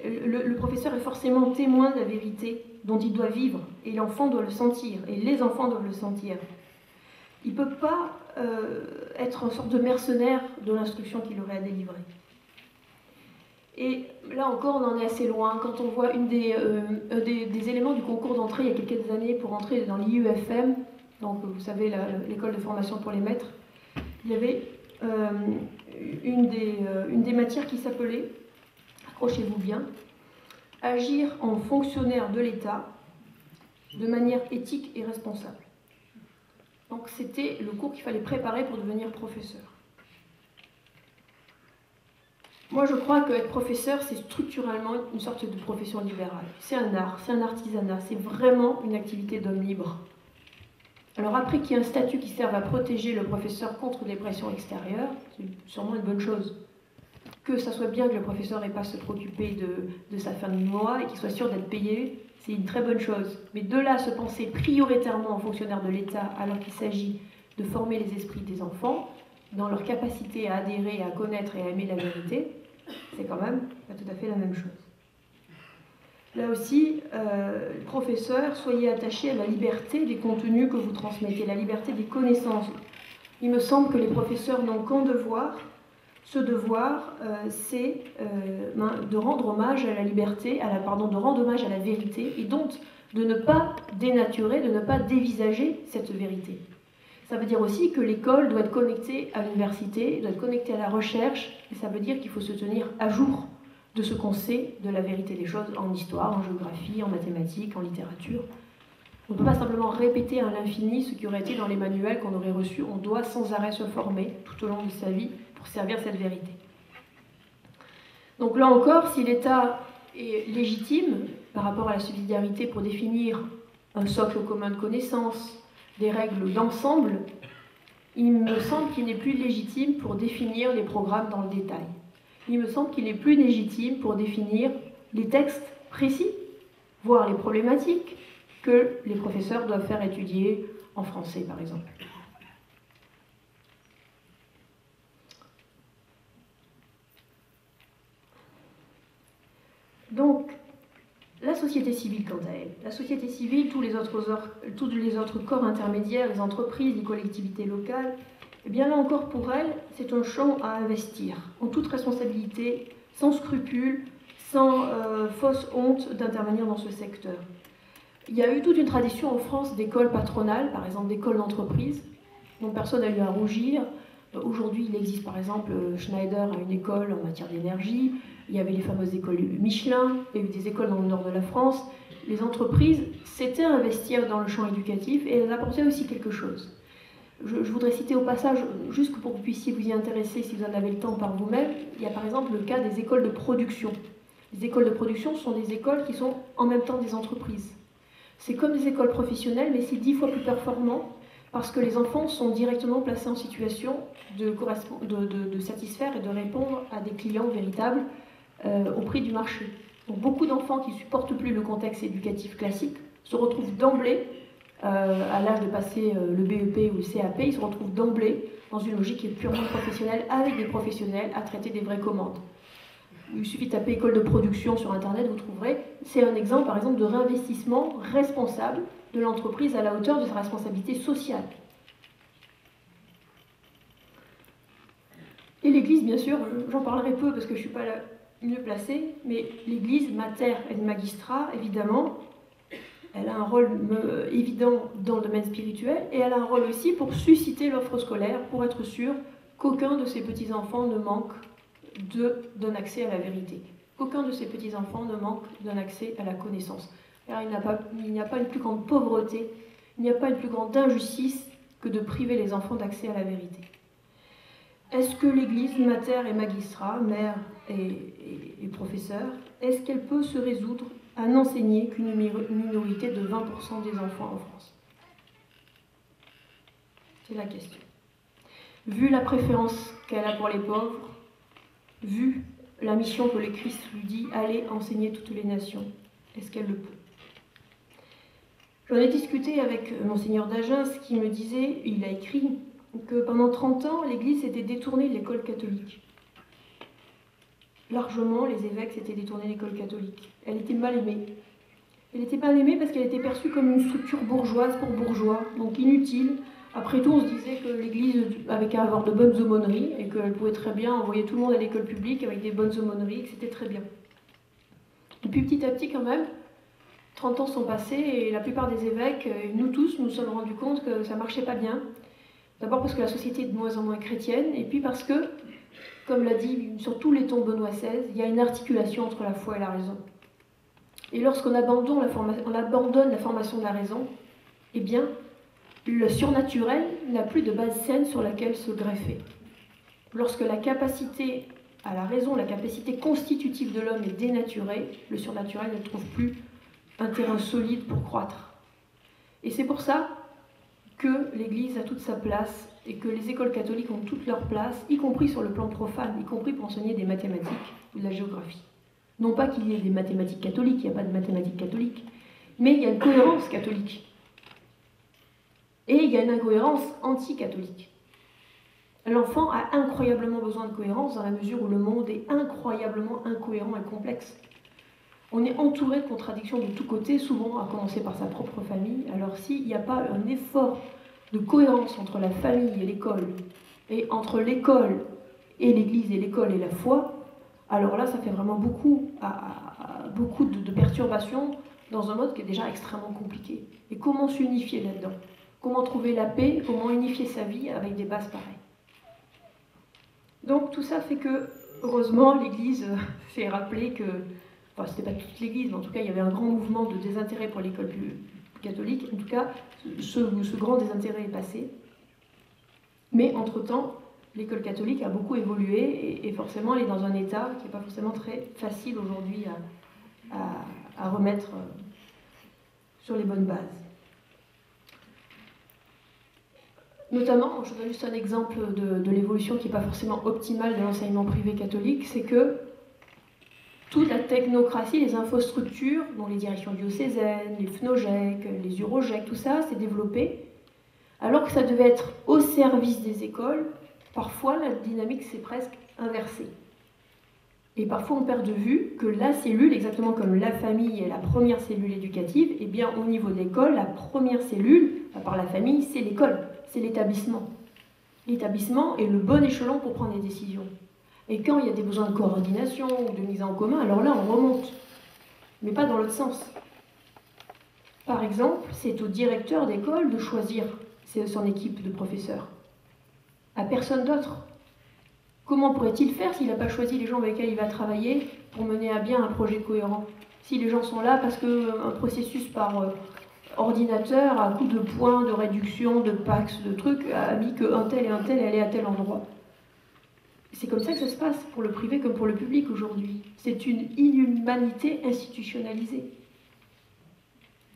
Le professeur est forcément témoin de la vérité dont il doit vivre, et l'enfant doit le sentir, et les enfants doivent le sentir. Il ne peut pas être une sorte de mercenaire de l'instruction qu'il aurait à délivrer. Et là encore, on en est assez loin. Quand on voit des éléments du concours d'entrée il y a quelques années pour entrer dans l'IUFM, donc vous savez, l'école de formation pour les maîtres, il y avait une des matières qui s'appelait, accrochez-vous bien, agir en fonctionnaire de l'État de manière éthique et responsable. Donc c'était le cours qu'il fallait préparer pour devenir professeur. Moi je crois qu'être professeur, c'est structurellement une sorte de profession libérale. C'est un art, c'est un artisanat, c'est vraiment une activité d'homme libre. Alors après qu'il y ait un statut qui serve à protéger le professeur contre des pressions extérieures, c'est sûrement une bonne chose. Que ça soit bien que le professeur n'ait pas à se préoccuper de sa fin de mois et qu'il soit sûr d'être payé, c'est une très bonne chose. Mais de là à se penser prioritairement en fonctionnaire de l'État alors qu'il s'agit de former les esprits des enfants dans leur capacité à adhérer, à connaître et à aimer la vérité, c'est quand même pas tout à fait la même chose. Là aussi, professeurs, soyez attachés à la liberté des contenus que vous transmettez, la liberté des connaissances. Il me semble que les professeurs n'ont qu'un devoir. Ce devoir, c'est de rendre hommage à la liberté, de rendre hommage à la vérité, et donc de ne pas dénaturer, de ne pas dévisager cette vérité. Ça veut dire aussi que l'école doit être connectée à l'université, doit être connectée à la recherche, et ça veut dire qu'il faut se tenir à jour de ce qu'on sait de la vérité des choses en histoire, en géographie, en mathématiques, en littérature. On ne peut pas simplement répéter à l'infini ce qui aurait été dans les manuels qu'on aurait reçus. On doit sans arrêt se former tout au long de sa vie pour servir cette vérité. Donc là encore, si l'État est légitime par rapport à la subsidiarité pour définir un socle commun de connaissances, des règles d'ensemble, il me semble qu'il n'est plus légitime pour définir les programmes dans le détail. Il me semble qu'il est plus légitime pour définir les textes précis, voire les problématiques, que les professeurs doivent faire étudier en français, par exemple. Donc, la société civile, quant à elle, la société civile, tous les autres corps intermédiaires, les entreprises, les collectivités locales, eh bien là encore pour elle, c'est un champ à investir, en toute responsabilité, sans scrupule, sans fausse honte d'intervenir dans ce secteur. Il y a eu toute une tradition en France d'écoles patronales, par exemple d'écoles d'entreprise, dont personne n'a eu à rougir. Aujourd'hui, il existe par exemple Schneider a une école en matière d'énergie, il y avait les fameuses écoles Michelin, il y a eu des écoles dans le nord de la France. Les entreprises s'étaient investir dans le champ éducatif et elles apportaient aussi quelque chose. Je voudrais citer au passage, juste pour que vous puissiez vous y intéresser si vous en avez le temps par vous-même, il y a par exemple le cas des écoles de production. Les écoles de production sont des écoles qui sont en même temps des entreprises. C'est comme des écoles professionnelles, mais c'est 10 fois plus performant parce que les enfants sont directement placés en situation de satisfaire et de répondre à des clients véritables au prix du marché. Donc beaucoup d'enfants qui ne supportent plus le contexte éducatif classique se retrouvent d'emblée, à l'âge de passer le BEP ou le CAP, ils se retrouvent d'emblée dans une logique qui est purement professionnelle, avec des professionnels à traiter des vraies commandes. Il suffit de taper école de production sur Internet, vous trouverez. C'est un exemple, par exemple, de réinvestissement responsable de l'entreprise à la hauteur de sa responsabilité sociale. Et l'Église, bien sûr, j'en parlerai peu parce que je ne suis pas la mieux placée, mais l'Église, mater et magistrat, évidemment, elle a un rôle évident dans le domaine spirituel et elle a un rôle aussi pour susciter l'offre scolaire, pour être sûr qu'aucun de ses petits-enfants ne manque d'un accès à la vérité. Qu'aucun de ces petits-enfants ne manque d'un accès à la connaissance. Car il n'y a pas une plus grande pauvreté, il n'y a pas une plus grande injustice que de priver les enfants d'accès à la vérité. Est-ce que l'Église, mater et magistrat, mère et professeur, est-ce qu'elle peut se résoudre à n'enseigner qu'une minorité de 20% des enfants en France? C'est la question. Vu la préférence qu'elle a pour les pauvres, vu la mission que le Christ lui dit, allez enseigner toutes les nations, est-ce qu'elle le peut? J'en ai discuté avec Monseigneur d'Agen, qui me disait, il a écrit, que pendant 30 ans, l'Église s'était détournée de l'école catholique. Largement, les évêques s'étaient détournés de l'école catholique. Elle était mal aimée. Elle était mal aimée parce qu'elle était perçue comme une structure bourgeoise pour bourgeois, donc inutile. Après tout, on se disait que l'Église avait qu'à avoir de bonnes aumôneries et qu'elle pouvait très bien envoyer tout le monde à l'école publique avec des bonnes aumôneries, et que c'était très bien. Et puis petit à petit, quand même, 30 ans sont passés et la plupart des évêques, et nous tous, nous sommes rendus compte que ça ne marchait pas bien. D'abord parce que la société est de moins en moins chrétienne, et puis parce que, comme l'a dit sur tous les tons Benoît XVI, il y a une articulation entre la foi et la raison. Et lorsqu'on abandonne la formation de la raison, eh bien, le surnaturel n'a plus de base saine sur laquelle se greffer. Lorsque la capacité à la raison, la capacité constitutive de l'homme est dénaturée, le surnaturel ne trouve plus un terrain solide pour croître. Et c'est pour ça que l'Église a toute sa place et que les écoles catholiques ont toute leur place, y compris sur le plan profane, y compris pour enseigner des mathématiques ou de la géographie. Non pas qu'il y ait des mathématiques catholiques, il n'y a pas de mathématiques catholiques, mais il y a une cohérence catholique. Et il y a une incohérence anti-catholique. L'enfant a incroyablement besoin de cohérence dans la mesure où le monde est incroyablement incohérent et complexe. On est entouré de contradictions de tous côtés, souvent à commencer par sa propre famille. Alors s'il n'y a pas un effort de cohérence entre la famille et l'école, et entre l'école et l'Église et l'école et la foi, alors là, ça fait vraiment beaucoup de perturbations dans un mode qui est déjà extrêmement compliqué. Et comment s'unifier là-dedans? Comment trouver la paix? Comment unifier sa vie avec des bases pareilles? Donc tout ça fait que, heureusement, l'Église s'est rappelé que, enfin c'était pas toute l'Église, mais en tout cas il y avait un grand mouvement de désintérêt pour l'école catholique. En tout cas, ce grand désintérêt est passé. Mais entre-temps, l'école catholique a beaucoup évolué et forcément elle est dans un état qui n'est pas forcément très facile aujourd'hui à remettre sur les bonnes bases. Notamment, je donne juste un exemple de l'évolution qui n'est pas forcément optimale de l'enseignement privé catholique, c'est que toute la technocratie, les infrastructures, dont les directions diocésaines, les FNOGEC, les UROGEC, tout ça s'est développé, alors que ça devait être au service des écoles. Parfois, la dynamique s'est presque inversée. Et parfois, on perd de vue que la cellule, exactement comme la famille est la première cellule éducative, eh bien, au niveau de l'école, la première cellule, à part la famille, c'est l'école, c'est l'établissement. L'établissement est le bon échelon pour prendre des décisions. Et quand il y a des besoins de coordination ou de mise en commun, alors là, on remonte. Mais pas dans l'autre sens. Par exemple, c'est au directeur d'école de choisir son équipe de professeurs. À personne d'autre. Comment pourrait-il faire s'il n'a pas choisi les gens avec lesquels il va travailler pour mener à bien un projet cohérent? Si les gens sont là parce qu'un processus par ordinateur, à coup de points, de réduction, de pax, de trucs, a mis qu'un tel et un tel allait à tel endroit. C'est comme ça que ça se passe, pour le privé comme pour le public aujourd'hui. C'est une inhumanité institutionnalisée.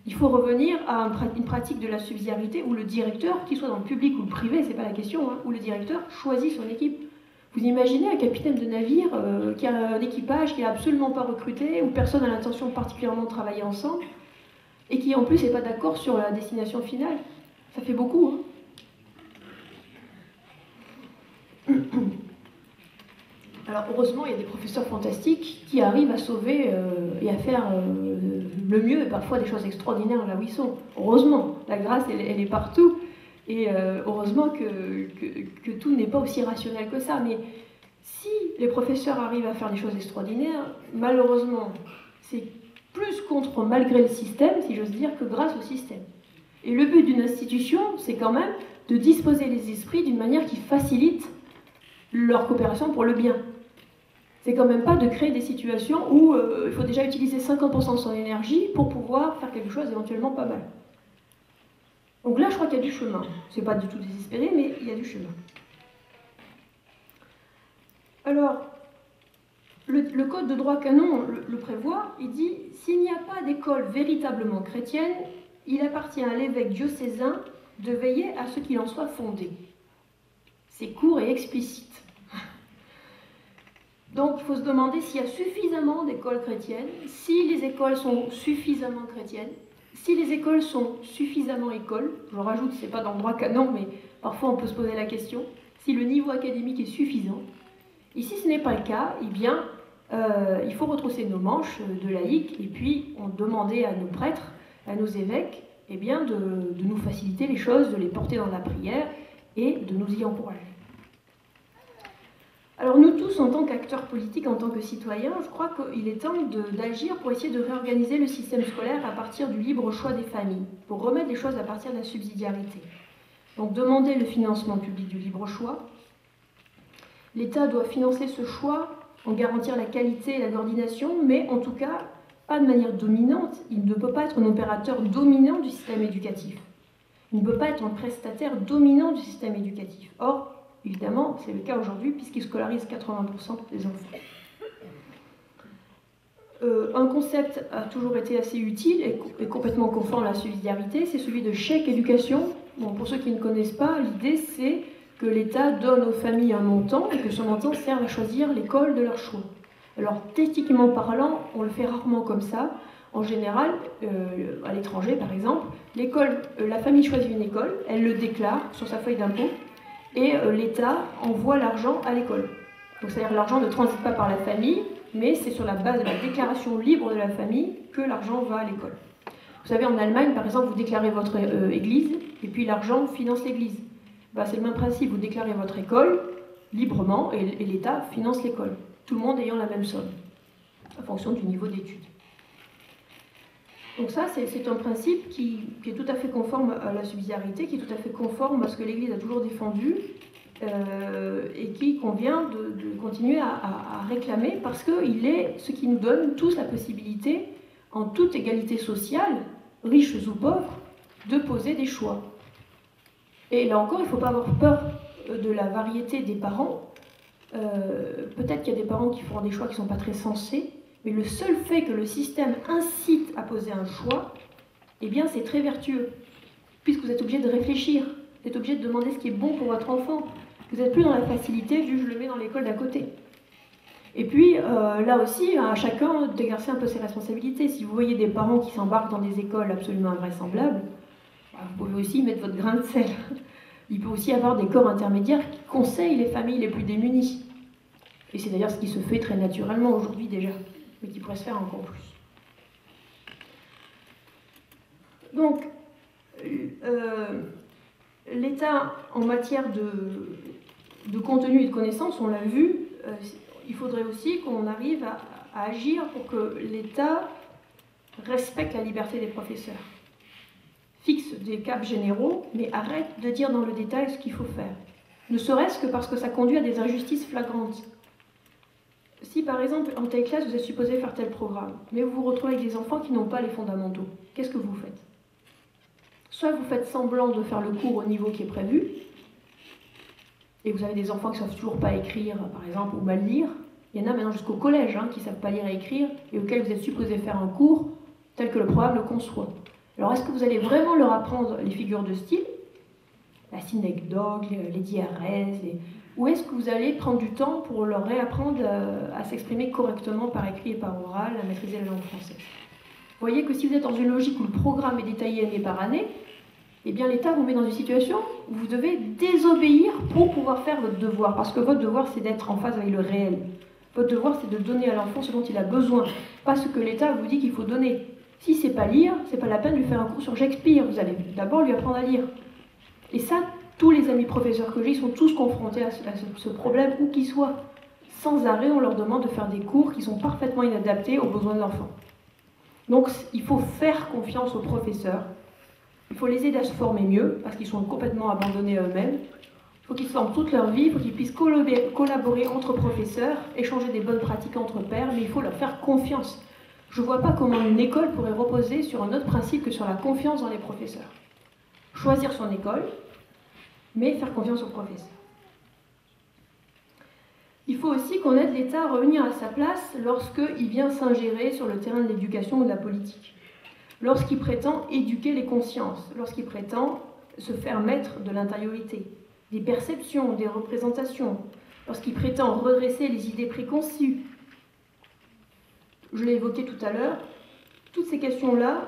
Il faut revenir à une pratique de la subsidiarité où le directeur, qu'il soit dans le public ou le privé, c'est pas la question, hein, où le directeur choisit son équipe. Vous imaginez un capitaine de navire qui a un équipage qui n'est absolument pas recruté, où personne n'a l'intention particulièrement de travailler ensemble, et qui en plus n'est pas d'accord sur la destination finale. Ça fait beaucoup, hein. Alors heureusement, il y a des professeurs fantastiques qui arrivent à sauver et à faire le mieux, et parfois des choses extraordinaires là où ils sont. Heureusement, la grâce, elle est partout. Et heureusement que tout n'est pas aussi rationnel que ça. Mais si les professeurs arrivent à faire des choses extraordinaires, malheureusement, c'est plus contre malgré le système, si j'ose dire, que grâce au système. Et le but d'une institution, c'est quand même de disposer les esprits d'une manière qui facilite leur coopération pour le bien. C'est quand même pas de créer des situations où il faut déjà utiliser 50% de son énergie pour pouvoir faire quelque chose éventuellement pas mal. Donc là, je crois qu'il y a du chemin. C'est pas du tout désespéré, mais il y a du chemin. Alors, le code de droit canon le prévoit. Il dit « S'il n'y a pas d'école véritablement chrétienne, il appartient à l'évêque diocésain de veiller à ce qu'il en soit fondé. » C'est court et explicite. Donc, il faut se demander s'il y a suffisamment d'écoles chrétiennes, si les écoles sont suffisamment chrétiennes, si les écoles sont suffisamment écoles, je rajoute, c'est pas dans le droit canon, mais parfois on peut se poser la question, si le niveau académique est suffisant. Et si ce n'est pas le cas, eh bien, il faut retrousser nos manches de laïcs et puis on demander à nos prêtres, à nos évêques, eh bien, de nous faciliter les choses, de les porter dans la prière et de nous y encourager. Alors nous tous, en tant qu'acteurs politiques, en tant que citoyens, je crois qu'il est temps d'agir pour essayer de réorganiser le système scolaire à partir du libre choix des familles, pour remettre les choses à partir de la subsidiarité. Donc demander le financement public du libre choix. L'État doit financer ce choix, en garantir la qualité et la coordination, mais en tout cas, pas de manière dominante. Il ne peut pas être un opérateur dominant du système éducatif. Il ne peut pas être un prestataire dominant du système éducatif. Or, évidemment, c'est le cas aujourd'hui puisqu'il scolarise 80% des enfants. Un concept a toujours été assez utile et complètement conforme à la subsidiarité, c'est celui de chèque éducation. Bon, pour ceux qui ne connaissent pas, l'idée c'est que l'État donne aux familles un montant et que ce montant serve à choisir l'école de leur choix. Alors, techniquement parlant, on le fait rarement comme ça. En général, à l'étranger par exemple, la famille choisit une école, elle le déclare sur sa feuille d'impôt, et l'État envoie l'argent à l'école. Donc c'est-à-dire que l'argent ne transite pas par la famille, mais c'est sur la base de la déclaration libre de la famille que l'argent va à l'école. Vous savez, en Allemagne, par exemple, vous déclarez votre église, et puis l'argent finance l'église. Ben, c'est le même principe, vous déclarez votre école librement, et l'État finance l'école, tout le monde ayant la même somme, en fonction du niveau d'études. Donc ça, c'est un principe qui est tout à fait conforme à la subsidiarité, qui est tout à fait conforme à ce que l'Église a toujours défendu et qui convient de continuer à réclamer parce qu'il est ce qui nous donne tous la possibilité, en toute égalité sociale, riches ou pauvres, de poser des choix. Et là encore, il ne faut pas avoir peur de la variété des parents. Peut-être qu'il y a des parents qui feront des choix qui ne sont pas très sensés, mais le seul fait que le système incite à poser un choix, eh bien c'est très vertueux, puisque vous êtes obligé de réfléchir, vous êtes obligé de demander ce qui est bon pour votre enfant. Vous n'êtes plus dans la facilité du « je le mets dans l'école d'à côté ». Et puis, là aussi, à chacun d'exercer un peu ses responsabilités. Si vous voyez des parents qui s'embarquent dans des écoles absolument invraisemblables, vous pouvez aussi mettre votre grain de sel. Il peut aussi y avoir des corps intermédiaires qui conseillent les familles les plus démunies. Et c'est d'ailleurs ce qui se fait très naturellement aujourd'hui déjà, mais qui pourrait se faire encore plus. Donc, l'État, en matière de contenu et de connaissances, on l'a vu, il faudrait aussi qu'on arrive à agir pour que l'État respecte la liberté des professeurs. Fixe des caps généraux, mais arrête de dire dans le détail ce qu'il faut faire. Ne serait-ce que parce que ça conduit à des injustices flagrantes. Si par exemple, en telle classe, vous êtes supposé faire tel programme, mais vous vous retrouvez avec des enfants qui n'ont pas les fondamentaux, qu'est-ce que vous faites? Soit vous faites semblant de faire le cours au niveau qui est prévu, et vous avez des enfants qui ne savent toujours pas écrire, par exemple, ou mal lire. Il y en a maintenant jusqu'au collège qui ne savent pas lire et écrire, et auxquels vous êtes supposé faire un cours tel que le programme le conçoit. Alors est-ce que vous allez vraiment leur apprendre les figures de style, la synecdoque, les diarèses, ou est-ce que vous allez prendre du temps pour leur réapprendre à s'exprimer correctement par écrit et par oral, à maîtriser la langue française? Vous voyez que si vous êtes dans une logique où le programme est détaillé année par année, eh bien l'État vous met dans une situation où vous devez désobéir pour pouvoir faire votre devoir, parce que votre devoir c'est d'être en phase avec le réel. Votre devoir c'est de donner à l'enfant ce dont il a besoin, pas ce que l'État vous dit qu'il faut donner. Si c'est pas lire, c'est pas la peine de lui faire un cours sur Shakespeare, vous allez d'abord lui apprendre à lire. Et ça, tous les amis professeurs que j'ai sont tous confrontés à ce problème, où qu'ils soient. Sans arrêt, on leur demande de faire des cours qui sont parfaitement inadaptés aux besoins de l'enfant. Donc il faut faire confiance aux professeurs. Il faut les aider à se former mieux, parce qu'ils sont complètement abandonnés à eux-mêmes. Il faut qu'ils se forment toute leur vie, il faut qu'ils puissent collaborer entre professeurs, échanger des bonnes pratiques entre pairs, mais il faut leur faire confiance. Je ne vois pas comment une école pourrait reposer sur un autre principe que sur la confiance dans les professeurs. Choisir son école, mais faire confiance aux professeurs. Il faut aussi qu'on aide l'État à revenir à sa place lorsqu'il vient s'ingérer sur le terrain de l'éducation ou de la politique. Lorsqu'il prétend éduquer les consciences, lorsqu'il prétend se faire maître de l'intériorité, des perceptions, des représentations, lorsqu'il prétend redresser les idées préconçues. Je l'ai évoqué tout à l'heure, toutes ces questions-là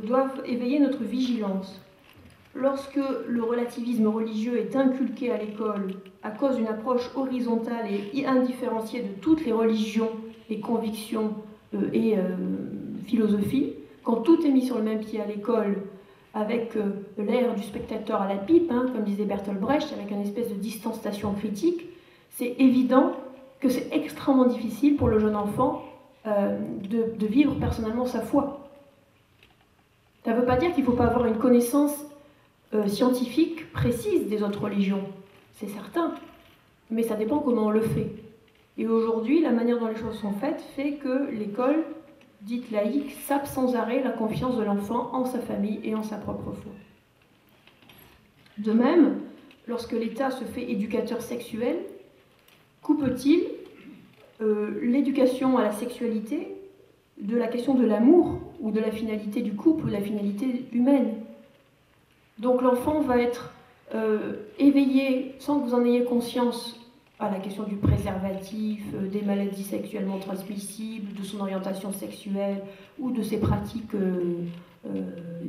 doivent éveiller notre vigilance. Lorsque le relativisme religieux est inculqué à l'école à cause d'une approche horizontale et indifférenciée de toutes les religions, les convictions et philosophies, quand tout est mis sur le même pied à l'école, avec l'ère du spectateur à la pipe, comme disait Bertolt Brecht, avec une espèce de distanciation critique, c'est évident que c'est extrêmement difficile pour le jeune enfant de vivre personnellement sa foi. Ça ne veut pas dire qu'il ne faut pas avoir une connaissance scientifique précise des autres religions, c'est certain, mais ça dépend comment on le fait. Et aujourd'hui, la manière dont les choses sont faites fait que l'école dite laïque sape sans arrêt la confiance de l'enfant en sa famille et en sa propre foi. De même, lorsque l'État se fait éducateur sexuel, coupe-t-il l'éducation à la sexualité de la question de l'amour ou de la finalité du couple ou de la finalité humaine. Donc l'enfant va être éveillé sans que vous en ayez conscience à la question du préservatif, des maladies sexuellement transmissibles, de son orientation sexuelle ou de ses pratiques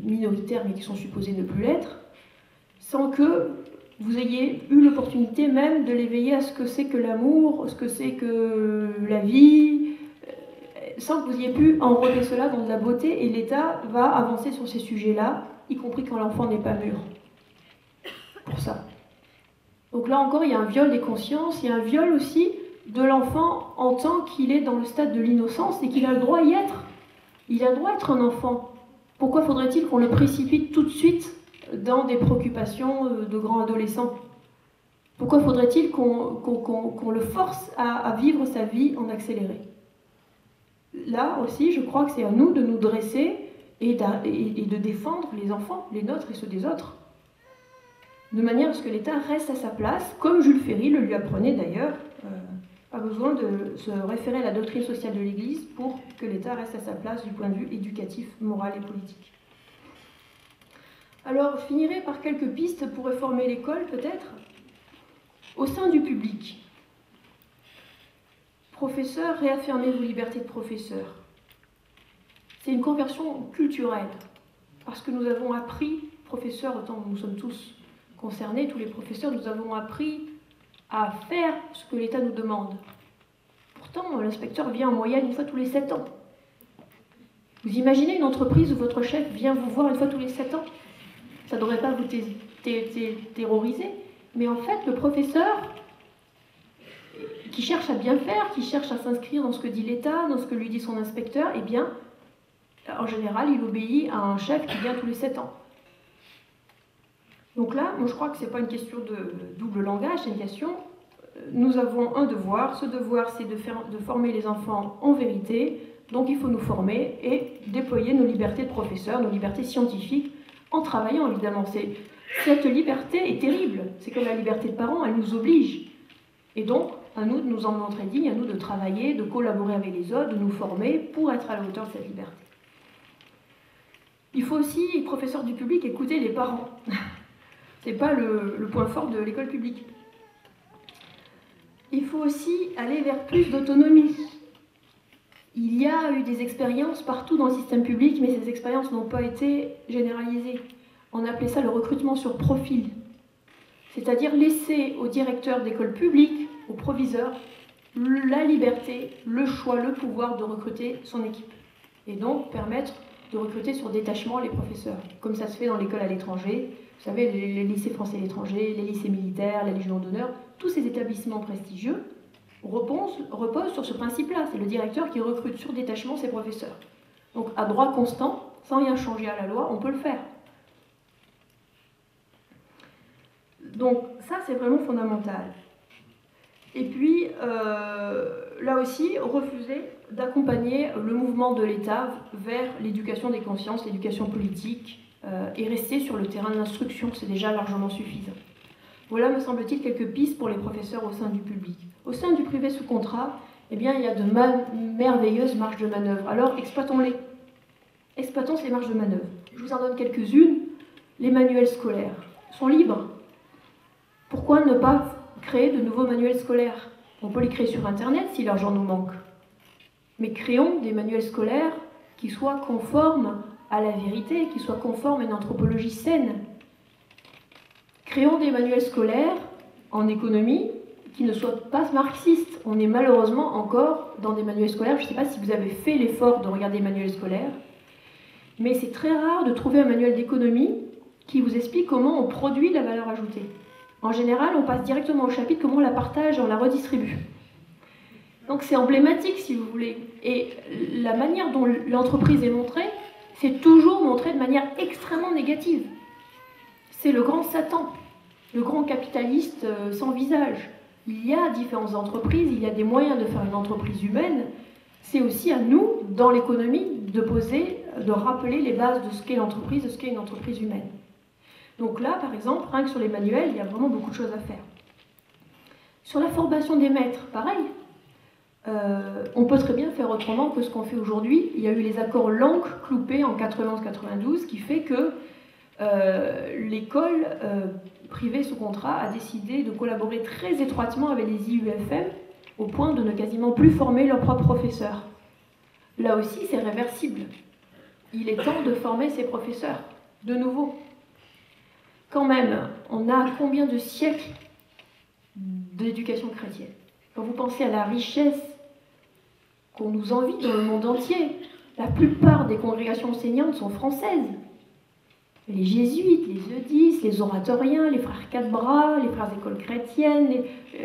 minoritaires mais qui sont supposées ne plus l'être, sans que vous ayez eu l'opportunité même de l'éveiller à ce que c'est que l'amour, ce que c'est que la vie, sans que vous ayez pu enrôler cela dans de la beauté, et l'État va avancer sur ces sujets-là, y compris quand l'enfant n'est pas mûr. Pour ça. Donc là encore, il y a un viol des consciences, il y a un viol aussi de l'enfant en tant qu'il est dans le stade de l'innocence et qu'il a le droit d'y être. Il a le droit d'être un enfant. Pourquoi faudrait-il qu'on le précipite tout de suite dans des préoccupations de grands adolescents? Pourquoi faudrait-il qu'on le force à vivre sa vie en accéléré? Là aussi, je crois que c'est à nous de nous dresser et de défendre les enfants, les nôtres et ceux des autres, de manière à ce que l'État reste à sa place, comme Jules Ferry le lui apprenait d'ailleurs. Pas besoin de se référer à la doctrine sociale de l'Église pour que l'État reste à sa place du point de vue éducatif, moral et politique. Alors, je finirai par quelques pistes pour réformer l'école, peut-être. Au sein du public, Professeurs, réaffirmez vos libertés de professeur. C'est une conversion culturelle, parce que nous avons appris, professeurs, autant nous sommes tous concernés, tous les professeurs, nous avons appris à faire ce que l'État nous demande. Pourtant, l'inspecteur vient en moyenne une fois tous les 7 ans. Vous imaginez une entreprise où votre chef vient vous voir une fois tous les 7 ans? Ça ne devrait pas vous terroriser. Mais en fait, le professeur, qui cherche à bien faire, qui cherche à s'inscrire dans ce que dit l'État, dans ce que lui dit son inspecteur, eh bien, en général, il obéit à un chef qui vient tous les 7 ans. Donc là, moi je crois que ce n'est pas une question de double langage, c'est une question... Nous avons un devoir, ce devoir c'est de former les enfants en vérité, donc il faut nous former et déployer nos libertés de professeurs, nos libertés scientifiques, en travaillant évidemment. Cette liberté est terrible, c'est comme la liberté de parents, elle nous oblige. Et donc, à nous de nous en montrer dignes, à nous de travailler, de collaborer avec les autres, de nous former pour être à la hauteur de cette liberté. Il faut aussi, professeurs du public, écouter les parents. Ce n'est pas le point fort de l'école publique. Il faut aussi aller vers plus d'autonomie. Il y a eu des expériences partout dans le système public, mais ces expériences n'ont pas été généralisées. On appelait ça le recrutement sur profil. C'est-à-dire laisser au directeur d'école publique, au proviseur, la liberté, le choix, le pouvoir de recruter son équipe. Et donc permettre de recruter sur détachement les professeurs, comme ça se fait dans l'école à l'étranger. Vous savez, les lycées français à l'étranger, les lycées militaires, la Légion d'honneur, tous ces établissements prestigieux reposent sur ce principe-là. C'est le directeur qui recrute sur détachement ses professeurs. Donc à droit constant, sans rien changer à la loi, on peut le faire. Donc ça, c'est vraiment fondamental. Et puis, là aussi, refuser d'accompagner le mouvement de l'État vers l'éducation des consciences, l'éducation politique, et rester sur le terrain de l'instruction, c'est déjà largement suffisant. Voilà, me semble-t-il, quelques pistes pour les professeurs au sein du public. Au sein du privé sous contrat, eh bien, il y a de merveilleuses marges de manœuvre. Alors, exploitons-les. Exploitons ces marges de manœuvre. Je vous en donne quelques-unes. Les manuels scolaires sont libres. Pourquoi ne pas créer de nouveaux manuels scolaires? On peut les créer sur Internet si l'argent nous manque. Mais créons des manuels scolaires qui soient conformes à la vérité, qui soient conformes à une anthropologie saine. Créons des manuels scolaires en économie qui ne soient pas marxistes. On est malheureusement encore dans des manuels scolaires. Je ne sais pas si vous avez fait l'effort de regarder les manuels scolaires, mais c'est très rare de trouver un manuel d'économie qui vous explique comment on produit la valeur ajoutée. En général, on passe directement au chapitre comment on la partage, on la redistribue. Donc c'est emblématique, si vous voulez. Et la manière dont l'entreprise est montrée, c'est toujours montré de manière extrêmement négative. C'est le grand Satan, le grand capitaliste sans visage. Il y a différentes entreprises, il y a des moyens de faire une entreprise humaine. C'est aussi à nous, dans l'économie, de rappeler les bases de ce qu'est l'entreprise, de ce qu'est une entreprise humaine. Donc là, par exemple, rien que sur les manuels, il y a vraiment beaucoup de choses à faire. Sur la formation des maîtres, pareil. On peut très bien faire autrement que ce qu'on fait aujourd'hui. Il y a eu les accords Langue-Cloupet en 91-92 qui fait que l'école privée sous contrat a décidé de collaborer très étroitement avec les IUFM au point de ne quasiment plus former leurs propres professeurs. Là aussi, c'est réversible. Il est temps de former ces professeurs, de nouveau. Quand même, on a combien de siècles d'éducation chrétienne? Quand vous pensez à la richesse qu'on nous envie dans le monde entier, la plupart des congrégations enseignantes sont françaises. Les jésuites, les eudistes, les oratoriens, les frères Quatre-Bras, les frères écoles chrétiennes,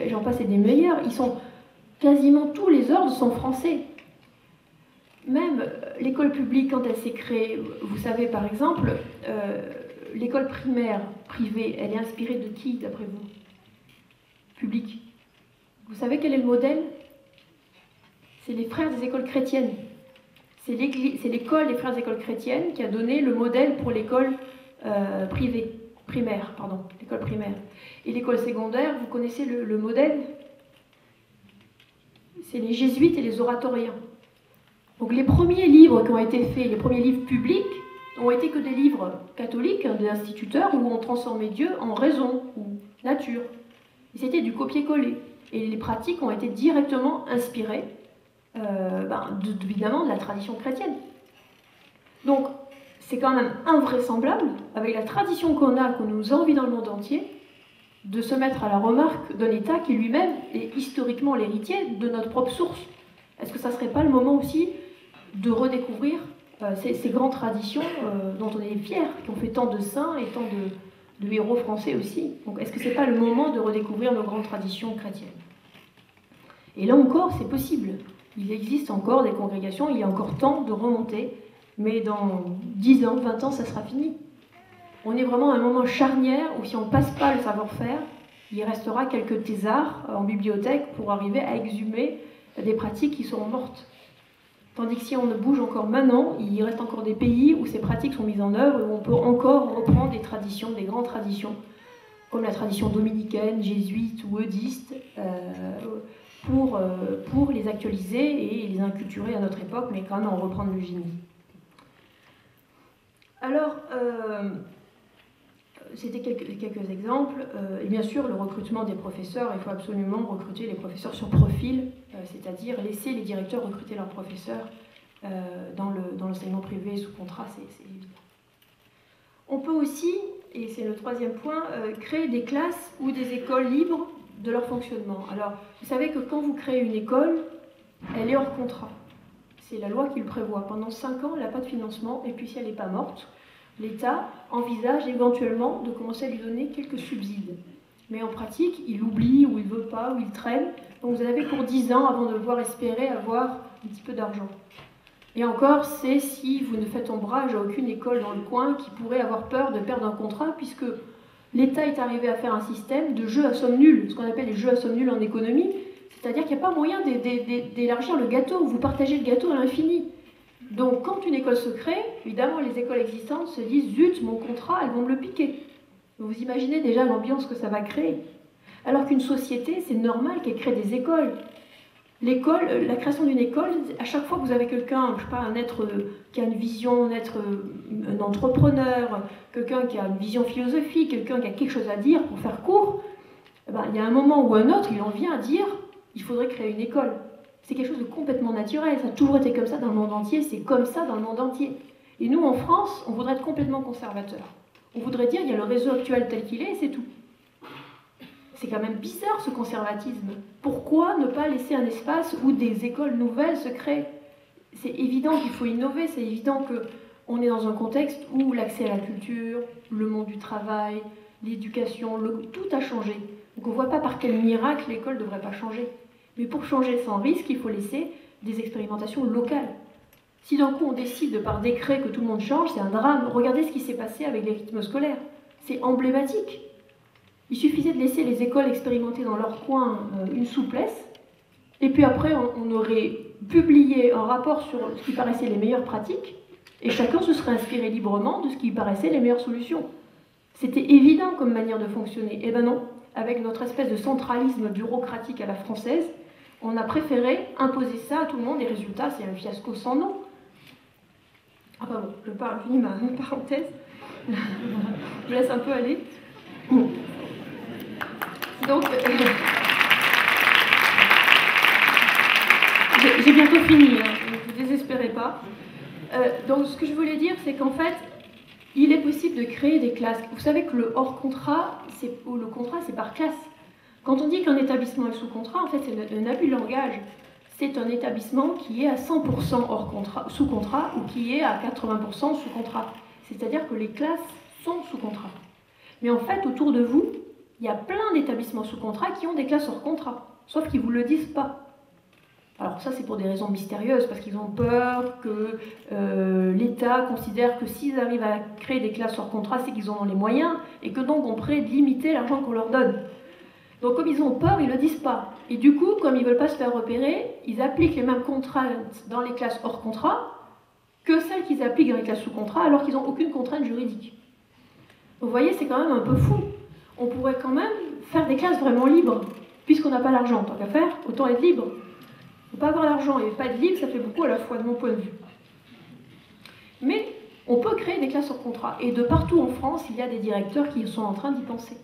j'en passe et des meilleurs, quasiment tous les ordres sont français. Même l'école publique, quand elle s'est créée, vous savez par exemple, l'école primaire privée, elle est inspirée de qui d'après vous? Publique. Vous savez quel est le modèle? C'est les frères des écoles chrétiennes. C'est l'école des frères des écoles chrétiennes qui a donné le modèle pour l'école primaire. L'école primaire. Et l'école secondaire, vous connaissez le modèle? C'est les jésuites et les oratoriens. Donc les premiers livres qui ont été faits, les premiers livres publics, ont été que des livres catholiques, des instituteurs, où on transformait Dieu en raison ou nature. Et c'était du copier-coller. Et les pratiques ont été directement inspirées, évidemment, de la tradition chrétienne. Donc, c'est quand même invraisemblable, avec la tradition qu'on a, qu'on nous envie dans le monde entier, de se mettre à la remarque d'un État qui lui-même est historiquement l'héritier de notre propre source. Est-ce que ça ne serait pas le moment aussi de redécouvrir ces grandes traditions dont on est fiers, qui ont fait tant de saints et tant de héros français aussi? Donc est-ce que ce n'est pas le moment de redécouvrir nos grandes traditions chrétiennes? Et là encore, c'est possible. Il existe encore des congrégations, il y a encore temps de remonter, mais dans 10 ans, 20 ans, ça sera fini. On est vraiment à un moment charnière où si on ne passe pas le savoir-faire, il restera quelques thésards en bibliothèque pour arriver à exhumer des pratiques qui seront mortes. Tandis que si on ne bouge encore maintenant, il reste encore des pays où ces pratiques sont mises en œuvre et où on peut encore reprendre des traditions, des grandes traditions, comme la tradition dominicaine, jésuite ou eudiste, pour les actualiser et les inculturer à notre époque, mais quand même en reprendre le génie. Alors, c'était quelques exemples. Et bien sûr, le recrutement des professeurs, il faut absolument recruter les professeurs sur profil, c'est-à-dire laisser les directeurs recruter leurs professeurs dans l'enseignement privé sous contrat, c'est évident. On peut aussi, et c'est le troisième point, créer des classes ou des écoles libres de leur fonctionnement. Alors, vous savez que quand vous créez une école, elle est hors contrat. C'est la loi qui le prévoit. Pendant 5 ans, elle n'a pas de financement, et puis si elle n'est pas morte, l'État envisage éventuellement de commencer à lui donner quelques subsides. Mais en pratique, il oublie, ou il ne veut pas, ou il traîne. Donc vous en avez pour 10 ans avant de pouvoir espérer avoir un petit peu d'argent. Et encore, c'est si vous ne faites ombrage à aucune école dans le coin qui pourrait avoir peur de perdre un contrat, puisque l'État est arrivé à faire un système de jeux à somme nulle, ce qu'on appelle les jeux à somme nulle en économie, c'est-à-dire qu'il n'y a pas moyen d'élargir le gâteau, vous partagez le gâteau à l'infini. Donc quand une école se crée, évidemment les écoles existantes se disent « zut, mon contrat, elles vont me le piquer ». Vous imaginez déjà l'ambiance que ça va créer. Alors qu'une société, c'est normal qu'elle crée des écoles. L'école, la création d'une école, à chaque fois que vous avez quelqu'un, je sais pas, un être qui a une vision, un entrepreneur, quelqu'un qui a une vision philosophique, quelqu'un qui a quelque chose à dire pour faire court, il y a un moment ou un autre, il en vient à dire « il faudrait créer une école ». C'est quelque chose de complètement naturel, ça a toujours été comme ça dans le monde entier, c'est comme ça dans le monde entier. Et nous, en France, on voudrait être complètement conservateur. On voudrait dire, il y a le réseau actuel tel qu'il est, et c'est tout. C'est quand même bizarre, ce conservatisme. Pourquoi ne pas laisser un espace où des écoles nouvelles se créent? C'est évident qu'il faut innover, c'est évident qu'on est dans un contexte où l'accès à la culture, le monde du travail, l'éducation, tout a changé. Donc on ne voit pas par quel miracle l'école ne devrait pas changer. Mais pour changer sans risque, il faut laisser des expérimentations locales. Si d'un coup on décide par décret que tout le monde change, c'est un drame. Regardez ce qui s'est passé avec les rythmes scolaires. C'est emblématique. Il suffisait de laisser les écoles expérimenter dans leur coin une souplesse, et puis après on aurait publié un rapport sur ce qui paraissait les meilleures pratiques, et chacun se serait inspiré librement de ce qui paraissait les meilleures solutions. C'était évident comme manière de fonctionner. Eh ben non, avec notre espèce de centralisme bureaucratique à la française, on a préféré imposer ça à tout le monde, et résultat, c'est un fiasco sans nom. Ah bah bon, je finis ma parenthèse. Je laisse un peu aller. Donc, j'ai bientôt fini, hein, ne vous désespérez pas. Donc, ce que je voulais dire, c'est qu'en fait, il est possible de créer des classes. Vous savez que le hors contrat, ou le contrat, c'est par classe. Quand on dit qu'un établissement est sous contrat, en fait, c'est un abus de langage. C'est un établissement qui est à 100% sous contrat ou qui est à 80% sous contrat. C'est-à-dire que les classes sont sous contrat. Mais en fait, autour de vous, il y a plein d'établissements sous contrat qui ont des classes hors contrat, sauf qu'ils ne vous le disent pas. Alors ça, c'est pour des raisons mystérieuses, parce qu'ils ont peur que l'État considère que s'ils arrivent à créer des classes hors contrat, c'est qu'ils en ont les moyens, et que donc on pourrait limiter l'argent qu'on leur donne. Donc comme ils ont peur, ils ne le disent pas. Et du coup, comme ils ne veulent pas se faire repérer, ils appliquent les mêmes contraintes dans les classes hors contrat que celles qu'ils appliquent dans les classes sous contrat, alors qu'ils n'ont aucune contrainte juridique. Vous voyez, c'est quand même un peu fou. On pourrait quand même faire des classes vraiment libres, puisqu'on n'a pas l'argent. Tant qu'à faire, autant être libre. Ne pas avoir l'argent et pas être libre, ça fait beaucoup à la fois de mon point de vue. Mais on peut créer des classes hors contrat. Et de partout en France, il y a des directeurs qui sont en train d'y penser.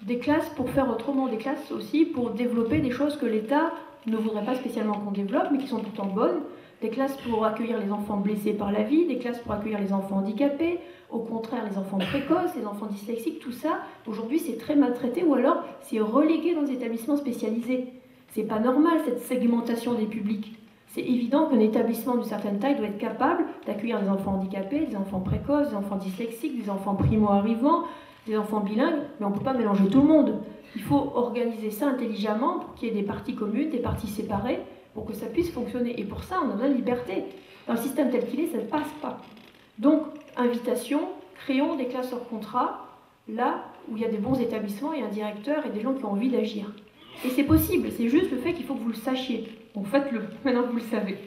Des classes pour faire autrement, des classes aussi pour développer des choses que l'État ne voudrait pas spécialement qu'on développe, mais qui sont pourtant bonnes. Des classes pour accueillir les enfants blessés par la vie, des classes pour accueillir les enfants handicapés, au contraire les enfants précoces, les enfants dyslexiques, tout ça, aujourd'hui c'est très maltraité ou alors c'est relégué dans des établissements spécialisés. C'est pas normal cette segmentation des publics. C'est évident qu'un établissement d'une certaine taille doit être capable d'accueillir des enfants handicapés, des enfants précoces, des enfants dyslexiques, des enfants primo-arrivants, des enfants bilingues, mais on ne peut pas mélanger tout le monde. Il faut organiser ça intelligemment pour qu'il y ait des parties communes, des parties séparées, pour que ça puisse fonctionner. Et pour ça, on a besoin de liberté. Dans le système tel qu'il est, ça ne passe pas. Donc, invitation, créons des classes hors contrat, là où il y a des bons établissements et un directeur et des gens qui ont envie d'agir. Et c'est possible, c'est juste le fait qu'il faut que vous le sachiez. Donc faites-le, maintenant que vous le savez.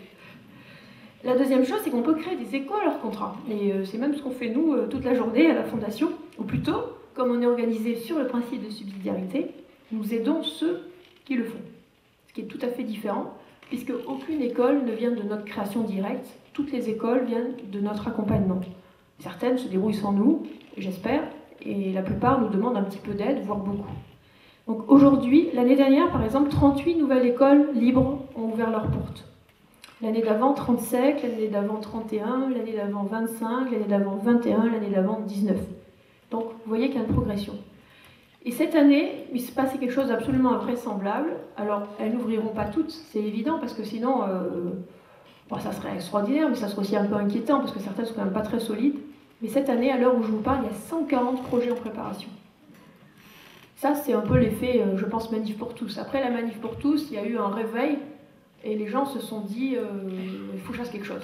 La deuxième chose, c'est qu'on peut créer des écoles hors contrat. Et c'est même ce qu'on fait nous toute la journée à la Fondation. Ou plutôt, comme on est organisé sur le principe de subsidiarité, nous aidons ceux qui le font. Ce qui est tout à fait différent, puisque aucune école ne vient de notre création directe. Toutes les écoles viennent de notre accompagnement. Certaines se débrouillent sans nous, j'espère, et la plupart nous demandent un petit peu d'aide, voire beaucoup. Donc aujourd'hui, l'année dernière, par exemple, 38 nouvelles écoles libres ont ouvert leurs portes. L'année d'avant, 37, l'année d'avant, 31, l'année d'avant, 25, l'année d'avant, 21, l'année d'avant, 19. Donc, vous voyez qu'il y a une progression. Et cette année, il se passait quelque chose d'absolument invraisemblable. Alors, elles n'ouvriront pas toutes, c'est évident, parce que sinon, bon, ça serait extraordinaire, mais ça serait aussi un peu inquiétant, parce que certaines sont quand même pas très solides. Mais cette année, à l'heure où je vous parle, il y a 140 projets en préparation. Ça, c'est un peu l'effet, je pense, Manif pour tous. Après la Manif pour tous, il y a eu un réveil, et les gens se sont dit, il faut que je fasse quelque chose.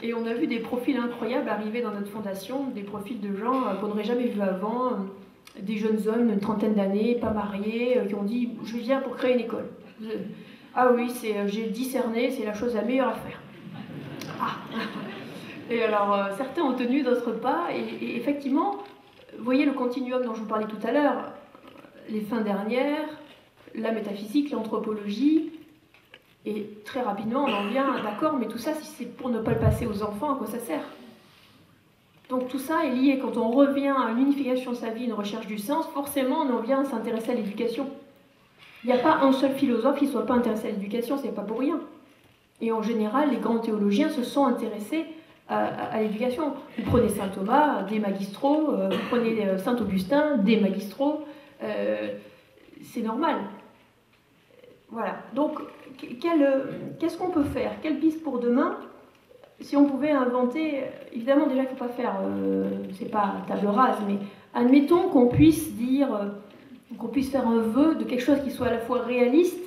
Et on a vu des profils incroyables arriver dans notre fondation, des profils de gens qu'on n'aurait jamais vus avant, des jeunes hommes d'une trentaine d'années, pas mariés, qui ont dit « je viens pour créer une école ». Ah oui, j'ai discerné, c'est la chose la meilleure à faire. Ah. Et alors, certains ont tenu, d'autres pas, et effectivement, vous voyez le continuum dont je vous parlais tout à l'heure, les fins dernières, la métaphysique, l'anthropologie, et très rapidement on en vient, d'accord, mais tout ça, si c'est pour ne pas le passer aux enfants, à quoi ça sert? Donc tout ça est lié, quand on revient à l'unification de sa vie, une recherche du sens, forcément on en vient à s'intéresser à l'éducation. Il n'y a pas un seul philosophe qui ne soit pas intéressé à l'éducation, c'est pas pour rien. Et en général, les grands théologiens se sont intéressés à l'éducation. Vous prenez saint Thomas, des magistraux, vous prenez saint Augustin, des magistraux, c'est normal. Voilà. Donc, qu'est-ce qu'on peut faire? Quelle piste pour demain? Si on pouvait inventer, évidemment déjà il ne faut pas faire, c'est pas table rase, mais admettons qu'on puisse dire, qu'on puisse faire un vœu de quelque chose qui soit à la fois réaliste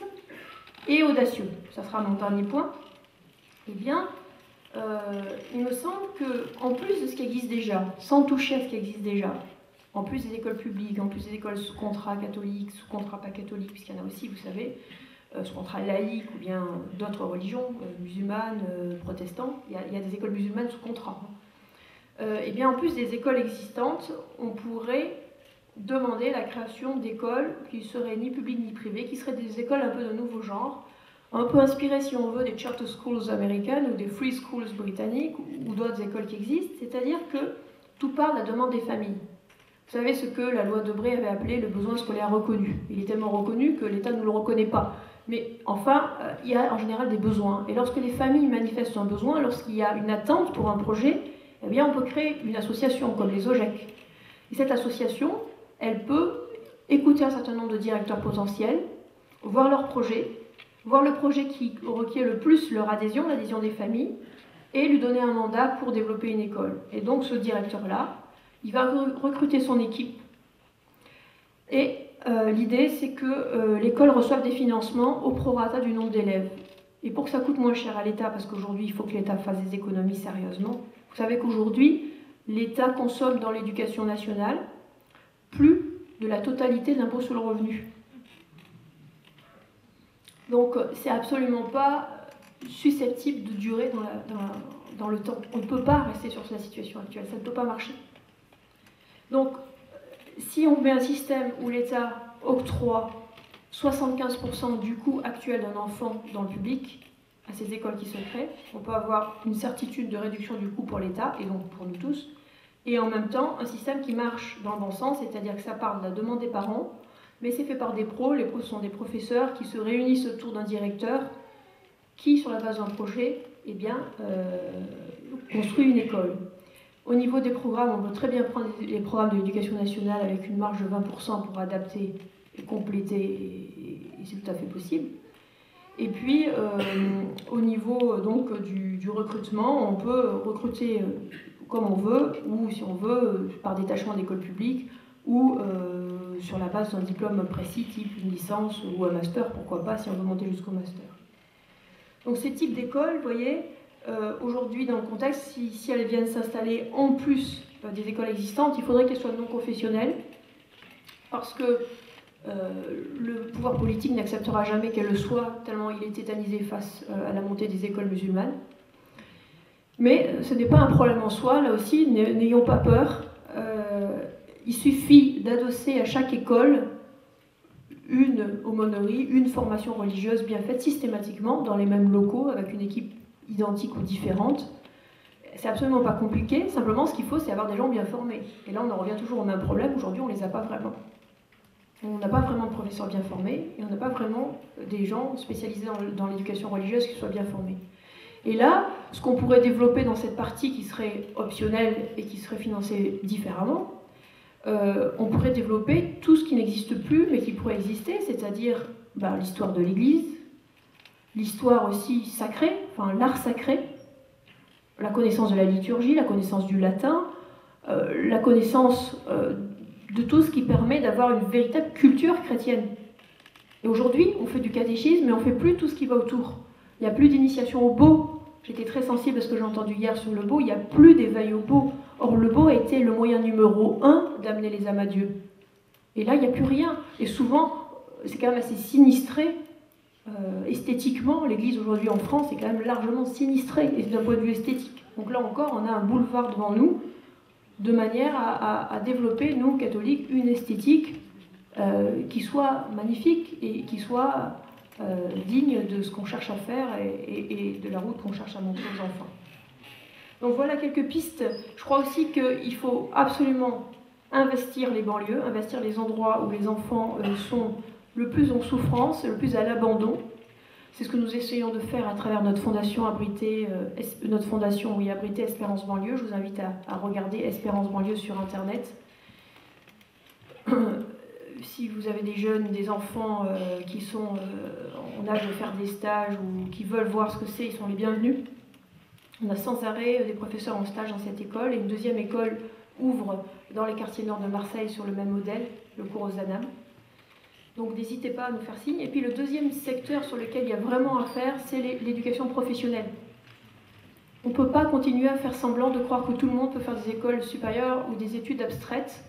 et audacieux. Ça sera mon dernier point. Eh bien, il me semble qu'en plus de ce qui existe déjà, sans toucher à ce qui existe déjà, en plus des écoles publiques, en plus des écoles sous contrat catholique, sous contrat pas catholique, puisqu'il y en a aussi, vous savez, sous contrat laïque ou bien d'autres religions, musulmanes, protestants, il y a des écoles musulmanes sous contrat. Et bien en plus des écoles existantes, on pourrait demander la création d'écoles qui ne seraient ni publiques ni privées, qui seraient des écoles un peu de nouveau genre, un peu inspirées si on veut des charter schools américaines ou des free schools britanniques ou d'autres écoles qui existent, c'est-à-dire que tout part de la demande des familles. Vous savez ce que la loi Debré avait appelé le besoin scolaire reconnu. Il est tellement reconnu que l'État ne le reconnaît pas. Mais enfin, il y a en général des besoins. Et lorsque les familles manifestent un besoin, lorsqu'il y a une attente pour un projet, eh bien, on peut créer une association comme les OGEC. Et cette association, elle peut écouter un certain nombre de directeurs potentiels, voir leur projet, voir le projet qui requiert le plus leur adhésion, l'adhésion des familles, et lui donner un mandat pour développer une école. Et donc ce directeur-là, il va recruter son équipe. Et l'idée, c'est que l'école reçoive des financements au prorata du nombre d'élèves. Et pour que ça coûte moins cher à l'État, parce qu'aujourd'hui, il faut que l'État fasse des économies sérieusement, vous savez qu'aujourd'hui, l'État consomme dans l'éducation nationale plus de la totalité de l'impôt sur le revenu. Donc, c'est absolument pas susceptible de durer dans le temps. On ne peut pas rester sur la situation actuelle, ça ne peut pas marcher. Donc, si on met un système où l'État octroie 75% du coût actuel d'un enfant dans le public à ces écoles qui se créent, on peut avoir une certitude de réduction du coût pour l'État, et donc pour nous tous, et en même temps un système qui marche dans le bon sens, c'est-à-dire que ça part de la demande des parents, mais c'est fait par des pros. Les pros sont des professeurs qui se réunissent autour d'un directeur qui, sur la base d'un projet, eh bien, construit une école. Au niveau des programmes, on peut très bien prendre les programmes de l'éducation nationale avec une marge de 20% pour adapter et compléter, et c'est tout à fait possible. Et puis, au niveau donc, du recrutement, on peut recruter comme on veut, ou si on veut, par détachement d'école publique, ou sur la base d'un diplôme précis, type une licence ou un master, pourquoi pas, si on veut monter jusqu'au master. Donc ces types d'écoles, vous voyez, aujourd'hui dans le contexte, si elles viennent s'installer en plus des écoles existantes, il faudrait qu'elles soient non confessionnelles, parce que le pouvoir politique n'acceptera jamais qu'elle le soit, tellement il est tétanisé face à la montée des écoles musulmanes. Mais ce n'est pas un problème en soi, là aussi, n'ayons pas peur. Il suffit d'adosser à chaque école une aumônerie, une formation religieuse bien faite systématiquement, dans les mêmes locaux, avec une équipe identique ou différente. C'est absolument pas compliqué, simplement ce qu'il faut, c'est avoir des gens bien formés. Et là, on en revient toujours au même problème, aujourd'hui, on ne les a pas vraiment. On n'a pas vraiment de professeurs bien formés, et on n'a pas vraiment des gens spécialisés dans l'éducation religieuse qui soient bien formés. Et là, ce qu'on pourrait développer dans cette partie qui serait optionnelle et qui serait financée différemment, on pourrait développer tout ce qui n'existe plus, mais qui pourrait exister, c'est-à-dire l'histoire de l'Église, l'histoire aussi sacrée, enfin l'art sacré, la connaissance de la liturgie, la connaissance du latin, la connaissance de tout ce qui permet d'avoir une véritable culture chrétienne. Et aujourd'hui, on fait du catéchisme, mais on ne fait plus tout ce qui va autour. Il n'y a plus d'initiation au beau. J'étais très sensible à ce que j'ai entendu hier sur le beau. Il n'y a plus d'éveil au beau. Or, le beau a été le moyen numéro 1 d'amener les âmes à Dieu. Et là, il n'y a plus rien. Et souvent, c'est quand même assez sinistré. Esthétiquement, l'Église aujourd'hui en France est quand même largement sinistrée, et d'un point de vue esthétique. Donc là encore, on a un boulevard devant nous, de manière à développer, nous, catholiques, une esthétique qui soit magnifique et qui soit digne de ce qu'on cherche à faire et de la route qu'on cherche à montrer aux enfants. Donc voilà quelques pistes. Je crois aussi qu'il faut absolument investir les banlieues, investir les endroits où les enfants sont le plus en souffrance, le plus à l'abandon. C'est ce que nous essayons de faire à travers notre fondation abritée Espérance Banlieue. Je vous invite à regarder Espérance Banlieue sur Internet. Si vous avez des jeunes, des enfants qui sont en âge de faire des stages ou qui veulent voir ce que c'est, ils sont les bienvenus. On a sans arrêt des professeurs en stage dans cette école, et une deuxième école ouvre dans les quartiers nord de Marseille sur le même modèle, le cours aux Anam. Donc n'hésitez pas à nous faire signe. Et puis le deuxième secteur sur lequel il y a vraiment à faire, c'est l'éducation professionnelle. On ne peut pas continuer à faire semblant de croire que tout le monde peut faire des écoles supérieures ou des études abstraites.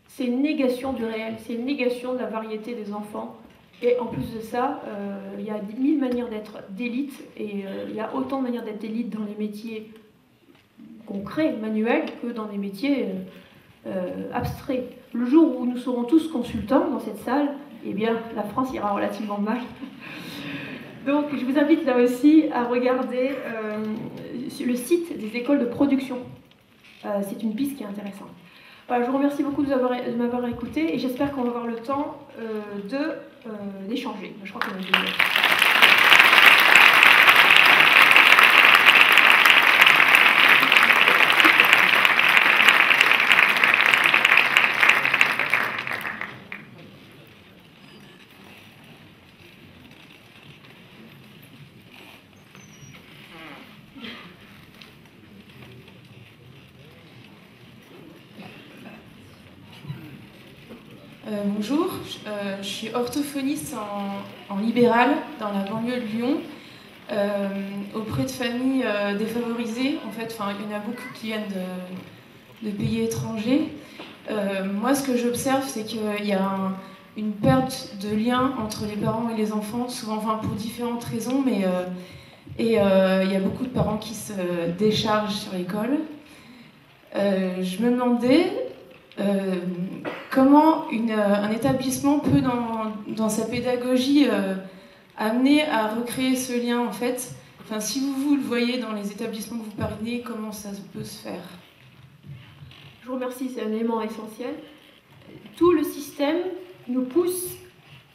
C'est une négation du réel, c'est une négation de la variété des enfants. Et en plus de ça, il y a 1000 manières d'être d'élite, et il y a autant de manières d'être d'élite dans les métiers concrets, manuels, que dans les métiers abstraits. Le jour où nous serons tous consultants dans cette salle, eh bien, la France ira relativement mal. Donc, je vous invite là aussi à regarder sur le site des écoles de production. C'est une piste qui est intéressante. Voilà, je vous remercie beaucoup de m'avoir écouté, et j'espère qu'on va avoir le temps d'échanger. Je crois qu'on a déjà... Bonjour, je suis orthophoniste en libéral dans la banlieue de Lyon, auprès de familles défavorisées. En fait, il y en a beaucoup qui viennent de pays étrangers. Moi, ce que j'observe, c'est qu'il y a une perte de lien entre les parents et les enfants, souvent pour différentes raisons, mais il y a beaucoup de parents qui se déchargent sur l'école. Je me demandais comment un établissement peut, dans sa pédagogie, amener à recréer ce lien, en fait. Enfin, si vous le voyez dans les établissements que vous parrainez, comment ça peut se faire? je vous remercie, c'est un élément essentiel. Tout le système nous pousse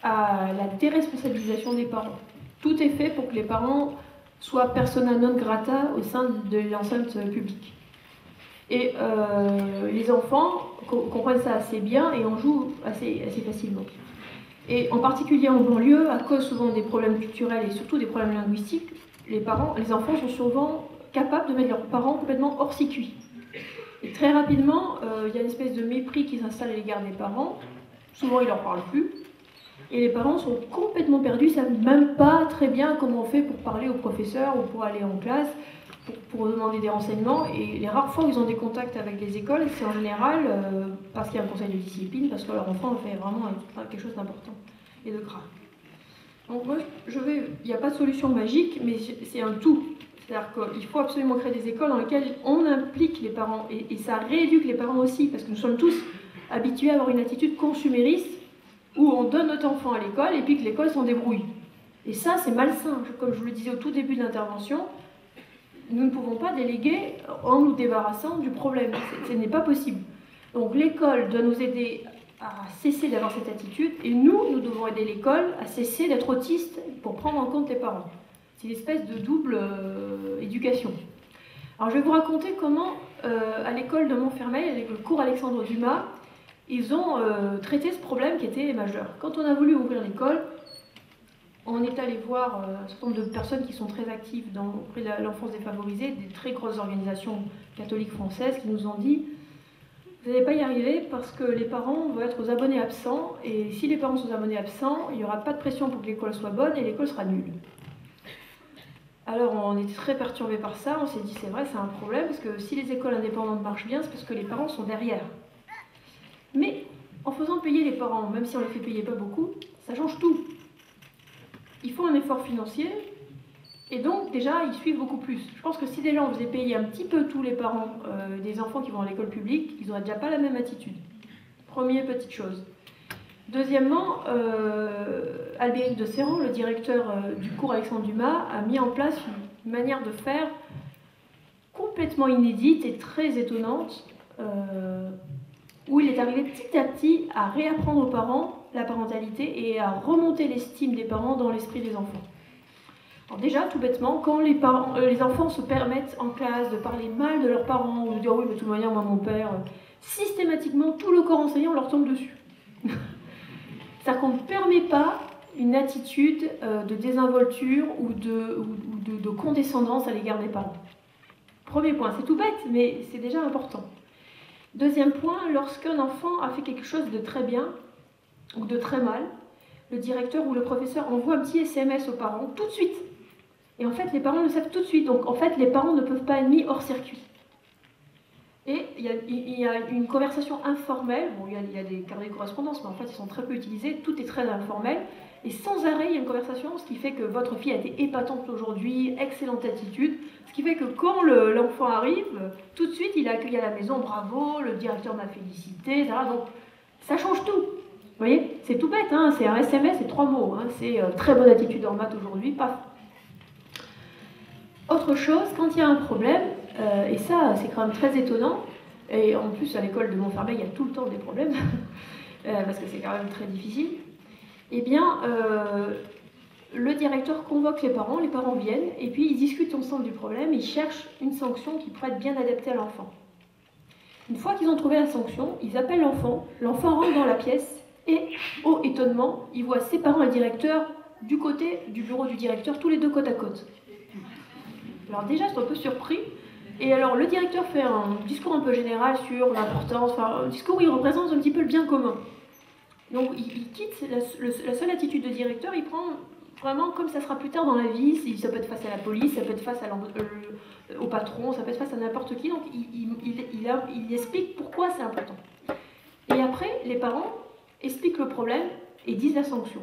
à la déresponsabilisation des parents. Tout est fait pour que les parents soient persona non grata au sein de l'enceinte publique. Et les enfants comprennent ça assez bien et en jouent assez facilement. Et en particulier en banlieue, à cause souvent des problèmes culturels et surtout des problèmes linguistiques, les enfants sont souvent capables de mettre leurs parents complètement hors circuit. Et très rapidement, il y a une espèce de mépris qui s'installe à l'égard des parents. Souvent, ils leur parlent plus. Et les parents sont complètement perdus, ils ne savent même pas très bien comment on fait pour parler au professeur ou pour aller en classe, pour demander des renseignements. Et les rares fois où ils ont des contacts avec les écoles, c'est en général parce qu'il y a un conseil de discipline, parce que leur enfant fait vraiment quelque chose d'important et de grave. Donc moi, il n'y a pas de solution magique, mais c'est un tout. C'est-à-dire qu'il faut absolument créer des écoles dans lesquelles on implique les parents, et ça rééduque les parents aussi, parce que nous sommes tous habitués à avoir une attitude consumériste, où on donne notre enfant à l'école, et puis que l'école s'en débrouille. Et ça, c'est malsain. Comme je vous le disais au tout début de l'intervention, nous ne pouvons pas déléguer en nous débarrassant du problème. Ce n'est pas possible. Donc l'école doit nous aider à cesser d'avoir cette attitude, et nous devons aider l'école à cesser d'être autiste pour prendre en compte les parents. C'est une espèce de double éducation. Alors je vais vous raconter comment, à l'école de Montfermeil, avec le cours Alexandre Dumas, ils ont traité ce problème qui était majeur. Quand on a voulu ouvrir l'école, on est allé voir un certain nombre de personnes qui sont très actives auprès de l'enfance défavorisée, des très grosses organisations catholiques françaises qui nous ont dit « Vous n'allez pas y arriver parce que les parents vont être aux abonnés absents, et si les parents sont aux abonnés absents, il n'y aura pas de pression pour que l'école soit bonne et l'école sera nulle. » Alors on était très perturbés par ça, on s'est dit c'est vrai, c'est un problème, parce que si les écoles indépendantes marchent bien, c'est parce que les parents sont derrière. Mais en faisant payer les parents, même si on les fait payer pas beaucoup, ça change tout. Il faut un effort financier, et donc déjà ils suivent beaucoup plus. Je pense que si des gens faisaient payer un petit peu tous les parents des enfants qui vont à l'école publique, ils n'auraient déjà pas la même attitude. Première petite chose. Deuxièmement, Albéric de Serran, le directeur du cours Alexandre Dumas, a mis en place une manière de faire complètement inédite et très étonnante, où il est arrivé petit à petit à réapprendre aux parents la parentalité et à remonter l'estime des parents dans l'esprit des enfants. Alors déjà, tout bêtement, quand les enfants se permettent en classe de parler mal de leurs parents, ou de dire « oui, mais de toute manière, moi, mon père », systématiquement, tout le corps enseignant leur tombe dessus. C'est-à-dire qu'on ne permet pas une attitude de désinvolture ou de condescendance à l'égard des parents. Premier point, c'est tout bête, mais c'est déjà important. Deuxième point, lorsqu'un enfant a fait quelque chose de très bien ou de très mal, le directeur ou le professeur envoie un petit SMS aux parents tout de suite. Et en fait, les parents le savent tout de suite. Donc en fait, les parents ne peuvent pas être mis hors circuit. Et il y a une conversation informelle, bon, il y a des carnets de correspondance, mais en fait ils sont très peu utilisés, tout est très informel, et sans arrêt il y a une conversation, ce qui fait que votre fille a été épatante aujourd'hui, excellente attitude, ce qui fait que quand l'enfant arrive, tout de suite il est accueilli à la maison, bravo, le directeur m'a félicité, etc. Donc ça change tout. Vous voyez, c'est tout bête, hein, c'est un SMS, c'est 3 mots, hein, c'est très bonne attitude en maths aujourd'hui, paf. Autre chose, quand il y a un problème, et ça c'est quand même très étonnant, et en plus à l'école de Montfermeil il y a tout le temps des problèmes, parce que c'est quand même très difficile, eh bien le directeur convoque les parents viennent, et puis ils discutent ensemble du problème, ils cherchent une sanction qui pourrait être bien adaptée à l'enfant. Une fois qu'ils ont trouvé la sanction, ils appellent l'enfant rentre dans la pièce, et au étonnement, il voit ses parents et le directeur du côté du bureau du directeur, tous les deux côte à côte. Alors déjà, ils sont un peu surpris. Et alors, le directeur fait un discours un peu général sur l'importance, enfin, un discours où il représente un petit peu le bien commun. Donc, il quitte la seule attitude de directeur, il prend vraiment comme ça sera plus tard dans la vie, ça peut être face à la police, ça peut être face au patron, ça peut être face à n'importe qui, donc il explique pourquoi c'est important. Et après, les parents expliquent le problème et disent la sanction.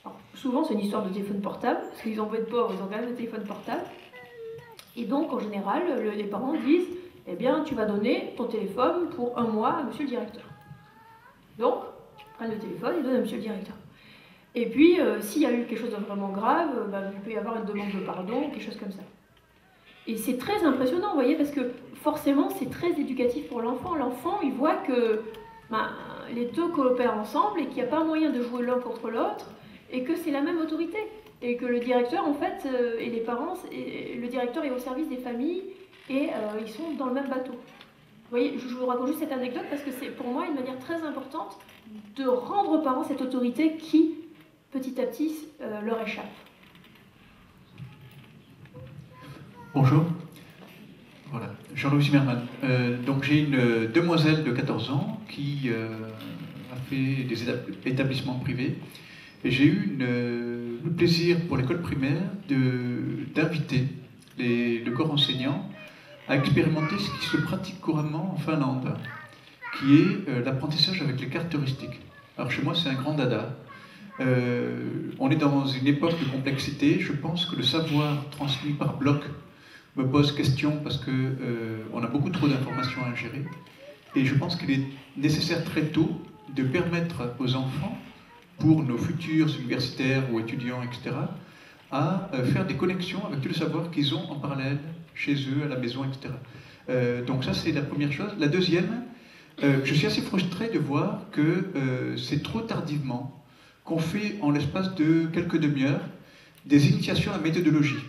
Alors, souvent, c'est une histoire de téléphone portable, parce qu'ils ont beau être pauvres, ils ont quand même un téléphone portable. Et donc, en général, les parents disent « Eh bien, tu vas donner ton téléphone pour 1 mois à monsieur le directeur. » Donc, ils prennent le téléphone et donnent à monsieur le directeur. Et puis, s'il y a eu quelque chose de vraiment grave, il peut y avoir une demande de pardon, quelque chose comme ça. Et c'est très impressionnant, vous voyez, parce que forcément, c'est très éducatif pour l'enfant. L'enfant, il voit que les deux coopèrent ensemble et qu'il n'y a pas moyen de jouer l'un contre l'autre et que c'est la même autorité. Et que le directeur, en fait, et les parents, le directeur est au service des familles et ils sont dans le même bateau. Vous voyez, je vous raconte juste cette anecdote parce que c'est pour moi une manière très importante de rendre aux parents cette autorité qui, petit à petit, leur échappe. Bonjour. Voilà, Jean-Louis Zimmermann. Donc j'ai une demoiselle de 14 ans qui a fait des établissements privés. Et j'ai eu le plaisir pour l'école primaire d'inviter le corps enseignant à expérimenter ce qui se pratique couramment en Finlande, qui est l'apprentissage avec les cartes heuristiques. Alors chez moi, c'est un grand dada. On est dans une époque de complexité. Je pense que le savoir transmis par bloc me pose question parce qu'on a beaucoup trop d'informations à gérer. Et je pense qu'il est nécessaire très tôt de permettre aux enfants, pour nos futurs universitaires ou étudiants, etc., à faire des connexions avec tout le savoir qu'ils ont en parallèle, chez eux, à la maison, etc. Donc ça, c'est la première chose. La deuxième, je suis assez frustré de voir que c'est trop tardivement qu'on fait, en l'espace de quelques demi-heures, des initiations à la méthodologie.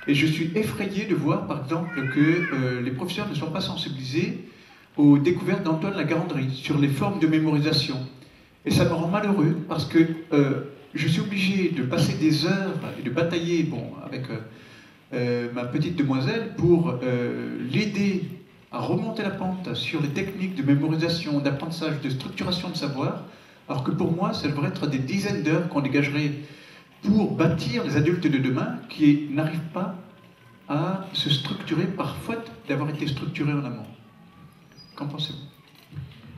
Et je suis effrayé de voir, par exemple, que les professeurs ne sont pas sensibilisés aux découvertes d'Antoine Lagarandrie sur les formes de mémorisation. Et ça me rend malheureux parce que je suis obligé de passer des heures et de batailler avec ma petite demoiselle pour l'aider à remonter la pente sur les techniques de mémorisation, d'apprentissage, de structuration de savoir, alors que pour moi, ça devrait être des dizaines d'heures qu'on dégagerait pour bâtir les adultes de demain qui n'arrivent pas à se structurer par faute d'avoir été structurés en amont. Qu'en pensez-vous ?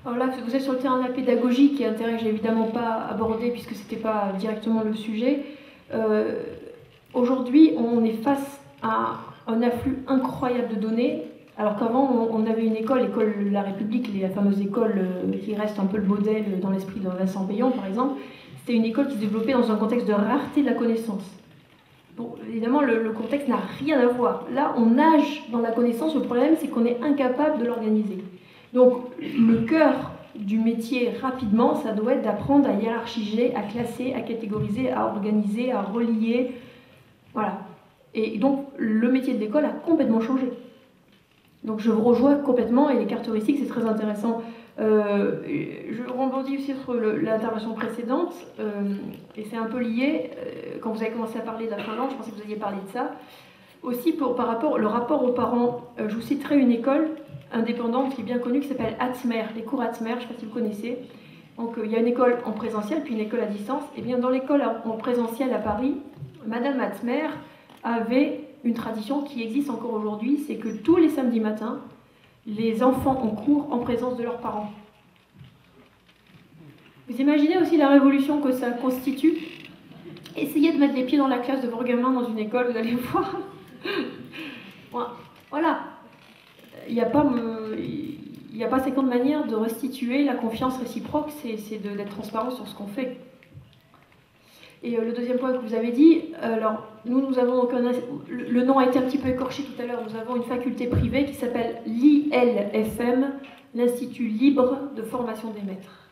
Alors là, vous êtes sur le terrain de la pédagogie, qui est un terrain que je n'ai évidemment pas abordé puisque ce n'était pas directement le sujet. Aujourd'hui, on est face à un afflux incroyable de données, alors qu'avant, on avait une école de la République, la fameuse école qui reste un peu le modèle dans l'esprit de Vincent Payon, par exemple. C'était une école qui se développait dans un contexte de rareté de la connaissance. Bon, évidemment, le contexte n'a rien à voir. Là, on nage dans la connaissance. Le problème, c'est qu'on est incapable de l'organiser. Donc, le cœur du métier, rapidement, ça doit être d'apprendre à hiérarchiser, à classer, à catégoriser, à organiser, à relier. Voilà. Et donc, le métier de l'école a complètement changé. Donc, je vous rejoins complètement, et les cartes heuristiques, c'est très intéressant. Je rebondis aussi sur l'intervention précédente, et c'est un peu lié. Quand vous avez commencé à parler de la Finlande, je pensais que vous alliez parler de ça. Aussi, par rapport le rapport aux parents, je vous citerai une école indépendante qui est bien connue, qui s'appelle Atmer, les cours Atmer, je ne sais pas si vous connaissez. Donc, il y a une école en présentiel, puis une école à distance. Et bien, dans l'école en présentiel à Paris, Madame Atmer avait une tradition qui existe encore aujourd'hui, c'est que tous les samedis matins, les enfants ont cours en présence de leurs parents. Vous imaginez aussi la révolution que ça constitue? Essayez de mettre les pieds dans la classe de vos gamins dans une école, vous allez voir. Voilà. Il n'y a pas 50 manières de restituer la confiance réciproque, c'est d'être transparent sur ce qu'on fait. Et le deuxième point que vous avez dit, alors nous avons le nom a été un petit peu écorché tout à l'heure, nous avons une faculté privée qui s'appelle l'ILFM, l'Institut Libre de Formation des Maîtres.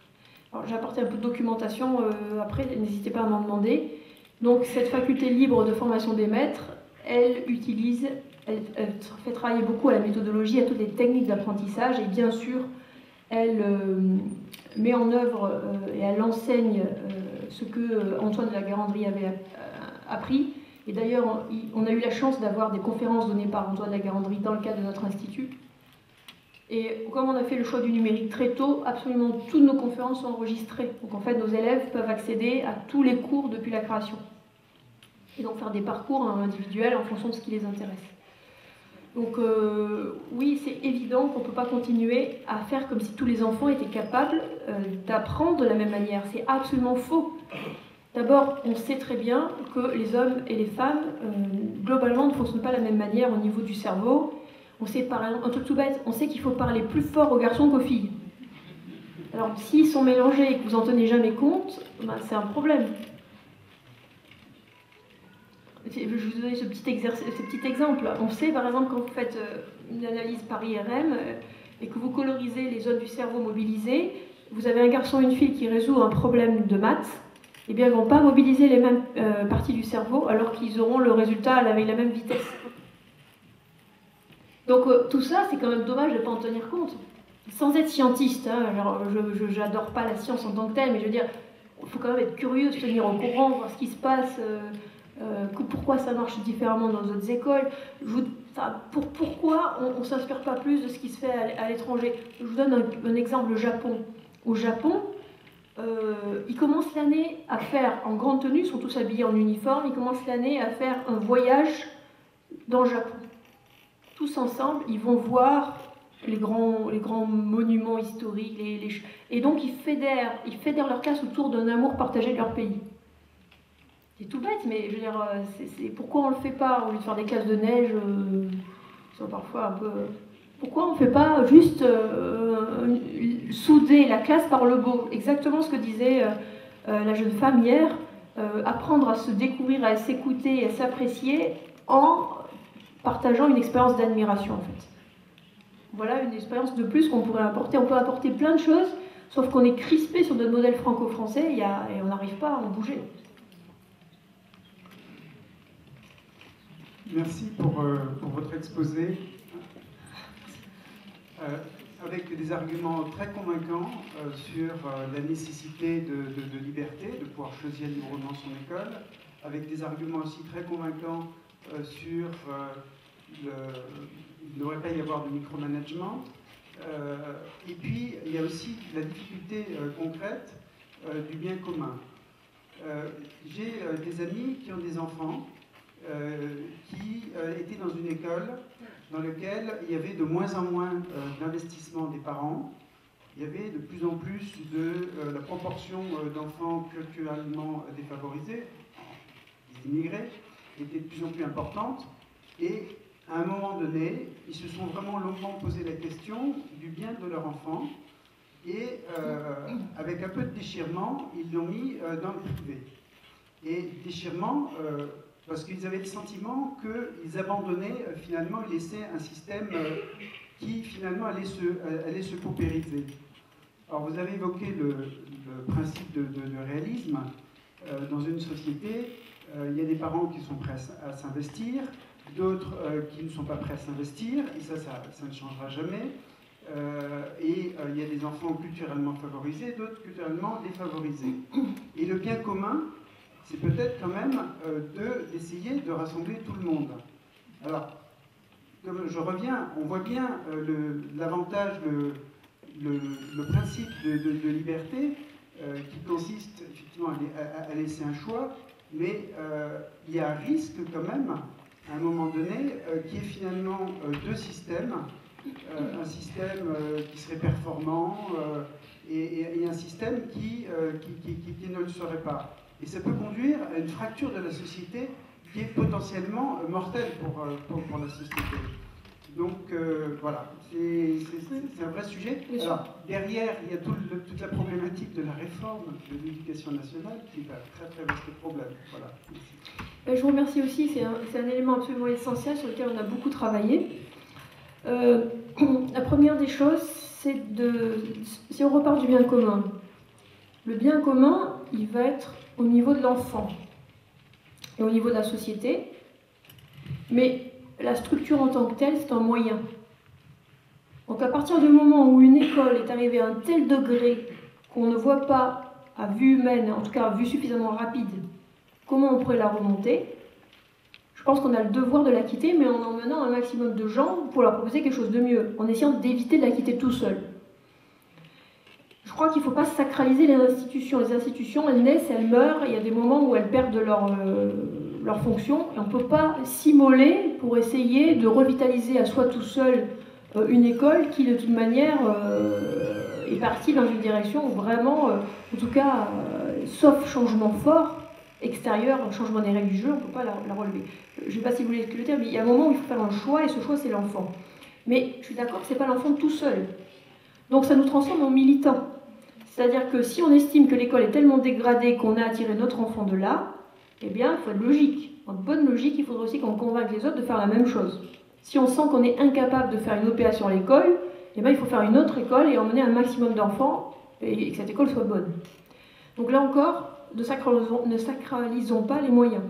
Alors j'ai apporté un peu de documentation, après n'hésitez pas à m'en demander. Donc cette faculté libre de formation des maîtres, elle fait travailler beaucoup à la méthodologie, à toutes les techniques d'apprentissage, et bien sûr, elle met en œuvre et elle enseigne ce que Antoine de Lagarandrie avait appris. Et d'ailleurs, on a eu la chance d'avoir des conférences données par Antoine de Lagarandrie dans le cadre de notre institut. Et comme on a fait le choix du numérique très tôt, absolument toutes nos conférences sont enregistrées. Donc en fait, nos élèves peuvent accéder à tous les cours depuis la création. Et donc faire des parcours individuels en fonction de ce qui les intéresse. Donc oui, c'est évident qu'on ne peut pas continuer à faire comme si tous les enfants étaient capables d'apprendre de la même manière. C'est absolument faux. D'abord, on sait très bien que les hommes et les femmes, globalement, ne fonctionnent pas de la même manière au niveau du cerveau. On sait, par exemple, un truc tout bête, on sait qu'il faut parler plus fort aux garçons qu'aux filles. Alors, s'ils sont mélangés et que vous n'en tenez jamais compte, ben, c'est un problème. je vais vous donner ce petit exemple. On sait, par exemple, quand vous faites une analyse par IRM et que vous colorisez les zones du cerveau mobilisées, vous avez un garçon et une fille qui résout un problème de maths, eh bien, ils ne vont pas mobiliser les mêmes parties du cerveau alors qu'ils auront le résultat avec la même vitesse. Donc tout ça, c'est quand même dommage de ne pas en tenir compte. Sans être scientiste, hein, je n'adore pas la science en tant que telle, mais je veux dire, il faut quand même être curieux, se tenir au courant, voir ce qui se passe, pourquoi ça marche différemment dans d'autres écoles. Pourquoi on ne s'inspire pas plus de ce qui se fait à l'étranger? Je vous donne un exemple, le Japon. Au Japon, ils commencent l'année à faire, en grande tenue, ils sont tous habillés en uniforme, ils commencent l'année à faire un voyage dans le Japon. Tous ensemble, ils vont voir les grands monuments historiques, et donc ils fédèrent leur classe autour d'un amour partagé de leur pays. C'est tout bête, mais je veux dire, pourquoi on ne le fait pas au lieu de faire des classes de neige qui sont parfois un peu... Pourquoi on ne fait pas juste souder la classe par le beau? Exactement ce que disait la jeune femme hier, apprendre à se découvrir, à s'écouter, à s'apprécier en partageant une expérience d'admiration en fait. Voilà une expérience de plus qu'on pourrait apporter. On peut apporter plein de choses, sauf qu'on est crispé sur notre modèle franco-français et on n'arrive pas à en bouger. Merci pour votre exposé. Avec des arguments très convaincants sur la nécessité de liberté, de pouvoir choisir librement son école, avec des arguments aussi très convaincants sur il ne devrait pas y avoir de micromanagement. Et puis, il y a aussi la difficulté concrète du bien commun. J'ai des amis qui ont des enfants qui étaient dans une école dans laquelle il y avait de moins en moins d'investissement des parents. Il y avait de plus en plus la proportion d'enfants culturellement défavorisés, des immigrés, était de plus en plus importante. Et à un moment donné, ils se sont vraiment longuement posé la question du bien de leur enfant. Et avec un peu de déchirement, ils l'ont mis dans le privé. Et déchirement, parce qu'ils avaient le sentiment qu'ils abandonnaient, finalement, ils laissaient un système qui, finalement, allait se paupériser. Alors, vous avez évoqué le principe de réalisme. Dans une société, il y a des parents qui sont prêts à s'investir, d'autres qui ne sont pas prêts à s'investir, et ça ne changera jamais. Et il y a des enfants culturellement favorisés, d'autres culturellement défavorisés. Et le bien commun, c'est peut-être quand même d'essayer de rassembler tout le monde. Alors, comme je reviens, on voit bien l'avantage, le principe de liberté qui consiste effectivement à laisser un choix, mais il y a un risque quand même, à un moment donné, qui est finalement deux systèmes, un système qui serait performant et un système qui ne le serait pas. Et ça peut conduire à une fracture de la société qui est potentiellement mortelle pour la société. Donc voilà, c'est un vrai sujet. Alors, derrière, il y a toute la problématique de la réforme de l'éducation nationale qui est un très très vaste problème. Voilà. Je vous remercie aussi, c'est un élément absolument essentiel sur lequel on a beaucoup travaillé. La première des choses, c'est si on repart du bien commun. Le bien commun, il va être au niveau de l'enfant et au niveau de la société, mais la structure en tant que telle, c'est un moyen. Donc à partir du moment où une école est arrivée à un tel degré qu'on ne voit pas, à vue humaine, en tout cas à vue suffisamment rapide, comment on pourrait la remonter, je pense qu'on a le devoir de la quitter, mais en emmenant un maximum de gens pour leur proposer quelque chose de mieux, en essayant d'éviter de la quitter tout seul. Je crois qu'il ne faut pas sacraliser les institutions. Les institutions, elles naissent, elles meurent, il y a des moments où elles perdent leur fonction, et on ne peut pas s'immoler pour essayer de revitaliser à soi tout seul une école qui, de toute manière, est partie dans une direction où vraiment, en tout cas, sauf changement fort, extérieur, changement des règles du jeu, on ne peut pas la relever. Je ne sais pas si vous voulez le dire, mais il y a un moment où il faut faire un choix, et ce choix, c'est l'enfant. Mais je suis d'accord que ce n'est pas l'enfant tout seul. Donc ça nous transforme en militants. C'est-à-dire que si on estime que l'école est tellement dégradée qu'on a attiré notre enfant de là, eh bien, il faut être logique. En bonne logique, il faudrait aussi qu'on convainque les autres de faire la même chose. Si on sent qu'on est incapable de faire une OPA sur l'école, eh ben, il faut faire une autre école et emmener un maximum d'enfants et que cette école soit bonne. Donc là encore, ne sacralisons pas les moyens.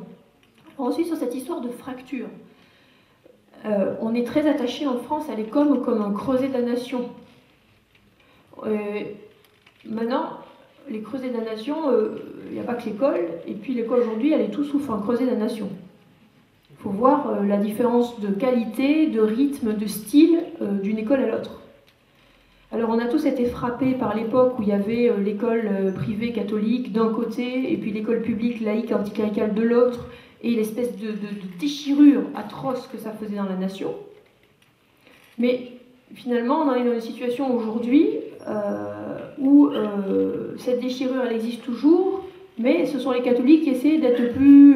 Ensuite, sur cette histoire de fracture, on est très attaché en France à l'école comme un creuset de la nation. Maintenant, les creusets de la nation, il n'y a pas que l'école, et puis l'école aujourd'hui, elle est tout sauf un creuset de la nation. Il faut voir la différence de qualité, de rythme, de style d'une école à l'autre. Alors on a tous été frappés par l'époque où il y avait l'école privée catholique d'un côté, et puis l'école publique laïque anticléricale de l'autre, et l'espèce de déchirure atroce que ça faisait dans la nation. Mais finalement, on en est dans une situation aujourd'hui où cette déchirure, elle existe toujours, mais ce sont les catholiques qui essaient d'être le plus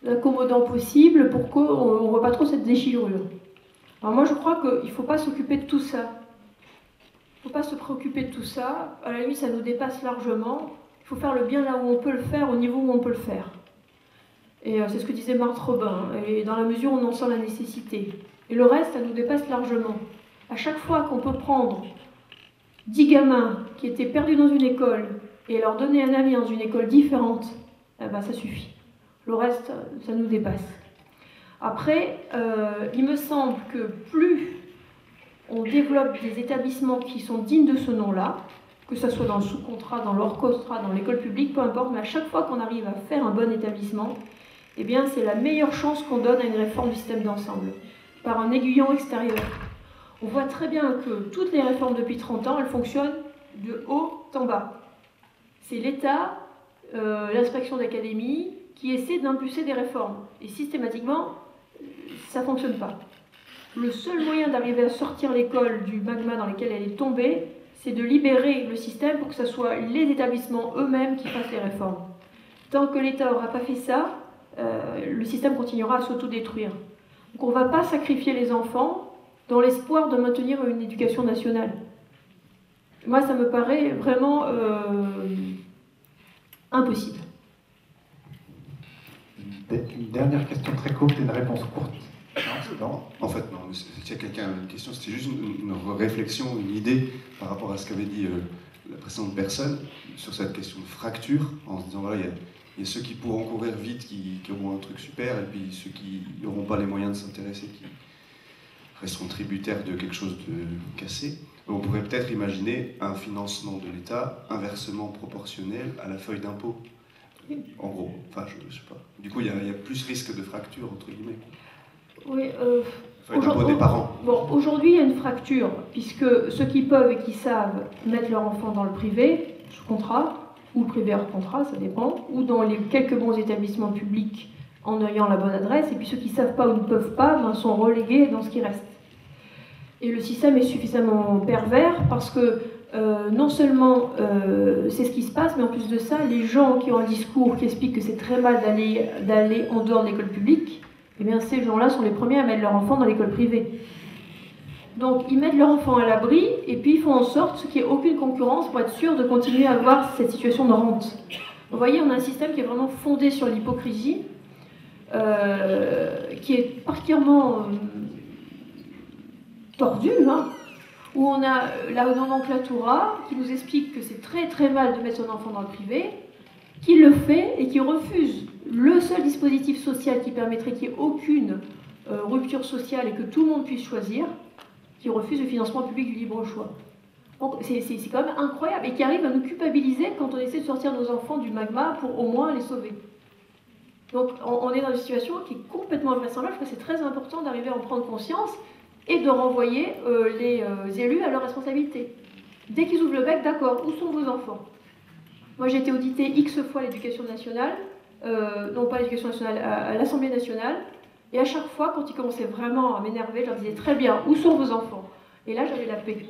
accommodant possible pour qu'on ne voit pas trop cette déchirure. Alors moi, je crois qu'il ne faut pas s'occuper de tout ça. Il ne faut pas se préoccuper de tout ça. À la limite, ça nous dépasse largement. Il faut faire le bien là où on peut le faire, au niveau où on peut le faire. Et c'est ce que disait Marthe Robin, et dans la mesure où on en sent la nécessité. Et le reste, ça nous dépasse largement. À chaque fois qu'on peut prendre 10 gamins qui étaient perdus dans une école et leur donner un ami dans une école différente, eh ben, ça suffit. Le reste, ça nous dépasse. Après, il me semble que plus on développe des établissements qui sont dignes de ce nom-là, que ce soit dans le sous-contrat, dans l'orchestra, dans l'école publique, peu importe, mais à chaque fois qu'on arrive à faire un bon établissement, eh bien, c'est la meilleure chance qu'on donne à une réforme du système d'ensemble, par un aiguillon extérieur. On voit très bien que toutes les réformes depuis 30 ans, elles fonctionnent de haut en bas. C'est l'État, l'inspection d'académie, qui essaie d'impulser des réformes. Et systématiquement, ça ne fonctionne pas. Le seul moyen d'arriver à sortir l'école du magma dans lequel elle est tombée, c'est de libérer le système pour que ce soit les établissements eux-mêmes qui fassent les réformes. Tant que l'État n'aura pas fait ça, le système continuera à s'autodétruire. Donc on ne va pas sacrifier les enfants dans l'espoir de maintenir une éducation nationale. Moi, ça me paraît vraiment impossible. Une dernière question très courte et une réponse courte. Non, en fait, non. S'il y a quelqu'un une question, c'était juste une réflexion, une idée par rapport à ce qu'avait dit la précédente personne sur cette question de fracture, en se disant voilà, il y a ceux qui pourront courir vite, qui auront un truc super, et puis ceux qui n'auront pas les moyens de s'intéresser, qui resteront tributaires de quelque chose de cassé. On pourrait peut-être imaginer un financement de l'État inversement proportionnel à la feuille d'impôt. En gros, enfin, je sais pas. Du coup, il y a plus risque de fracture, entre guillemets. Oui, Feuille d'impôt des parents. Bon, aujourd'hui, il y a une fracture, puisque ceux qui peuvent et qui savent mettre leur enfant dans le privé, sous contrat, ou le privé hors contrat, ça dépend, ou dans les quelques bons établissements publics en ayant la bonne adresse, et puis ceux qui ne savent pas ou ne peuvent pas ben, sont relégués dans ce qui reste. Et le système est suffisamment pervers parce que non seulement c'est ce qui se passe, mais en plus de ça, les gens qui ont un discours qui expliquent que c'est très mal d'aller en dehors de l'école publique, eh bien ces gens-là sont les premiers à mettre leur enfant dans l'école privée. Donc ils mettent leur enfant à l'abri et puis ils font en sorte qu'il n'y ait aucune concurrence pour être sûr de continuer à avoir cette situation de rente. Vous voyez, on a un système qui est vraiment fondé sur l'hypocrisie, qui est particulièrement tordu, hein, où on a la nomenclatura qui nous explique que c'est très très mal de mettre son enfant dans le privé, qui le fait et qui refuse le seul dispositif social qui permettrait qu'il n'y ait aucune rupture sociale et que tout le monde puisse choisir, qui refuse le financement public du libre choix. Donc c'est quand même incroyable et qui arrive à nous culpabiliser quand on essaie de sortir nos enfants du magma pour au moins les sauver. Donc on est dans une situation qui est complètement invraisemblable. Je crois que c'est très important d'arriver à en prendre conscience et de renvoyer les élus à leurs responsabilités. Dès qu'ils ouvrent le bec, d'accord, où sont vos enfants? Moi j'ai été auditée X fois à l'éducation nationale, non pas à l'éducation nationale, à l'Assemblée nationale, et à chaque fois, quand ils commençaient vraiment à m'énerver, je leur disais très bien, où sont vos enfants? Et là j'avais la paix.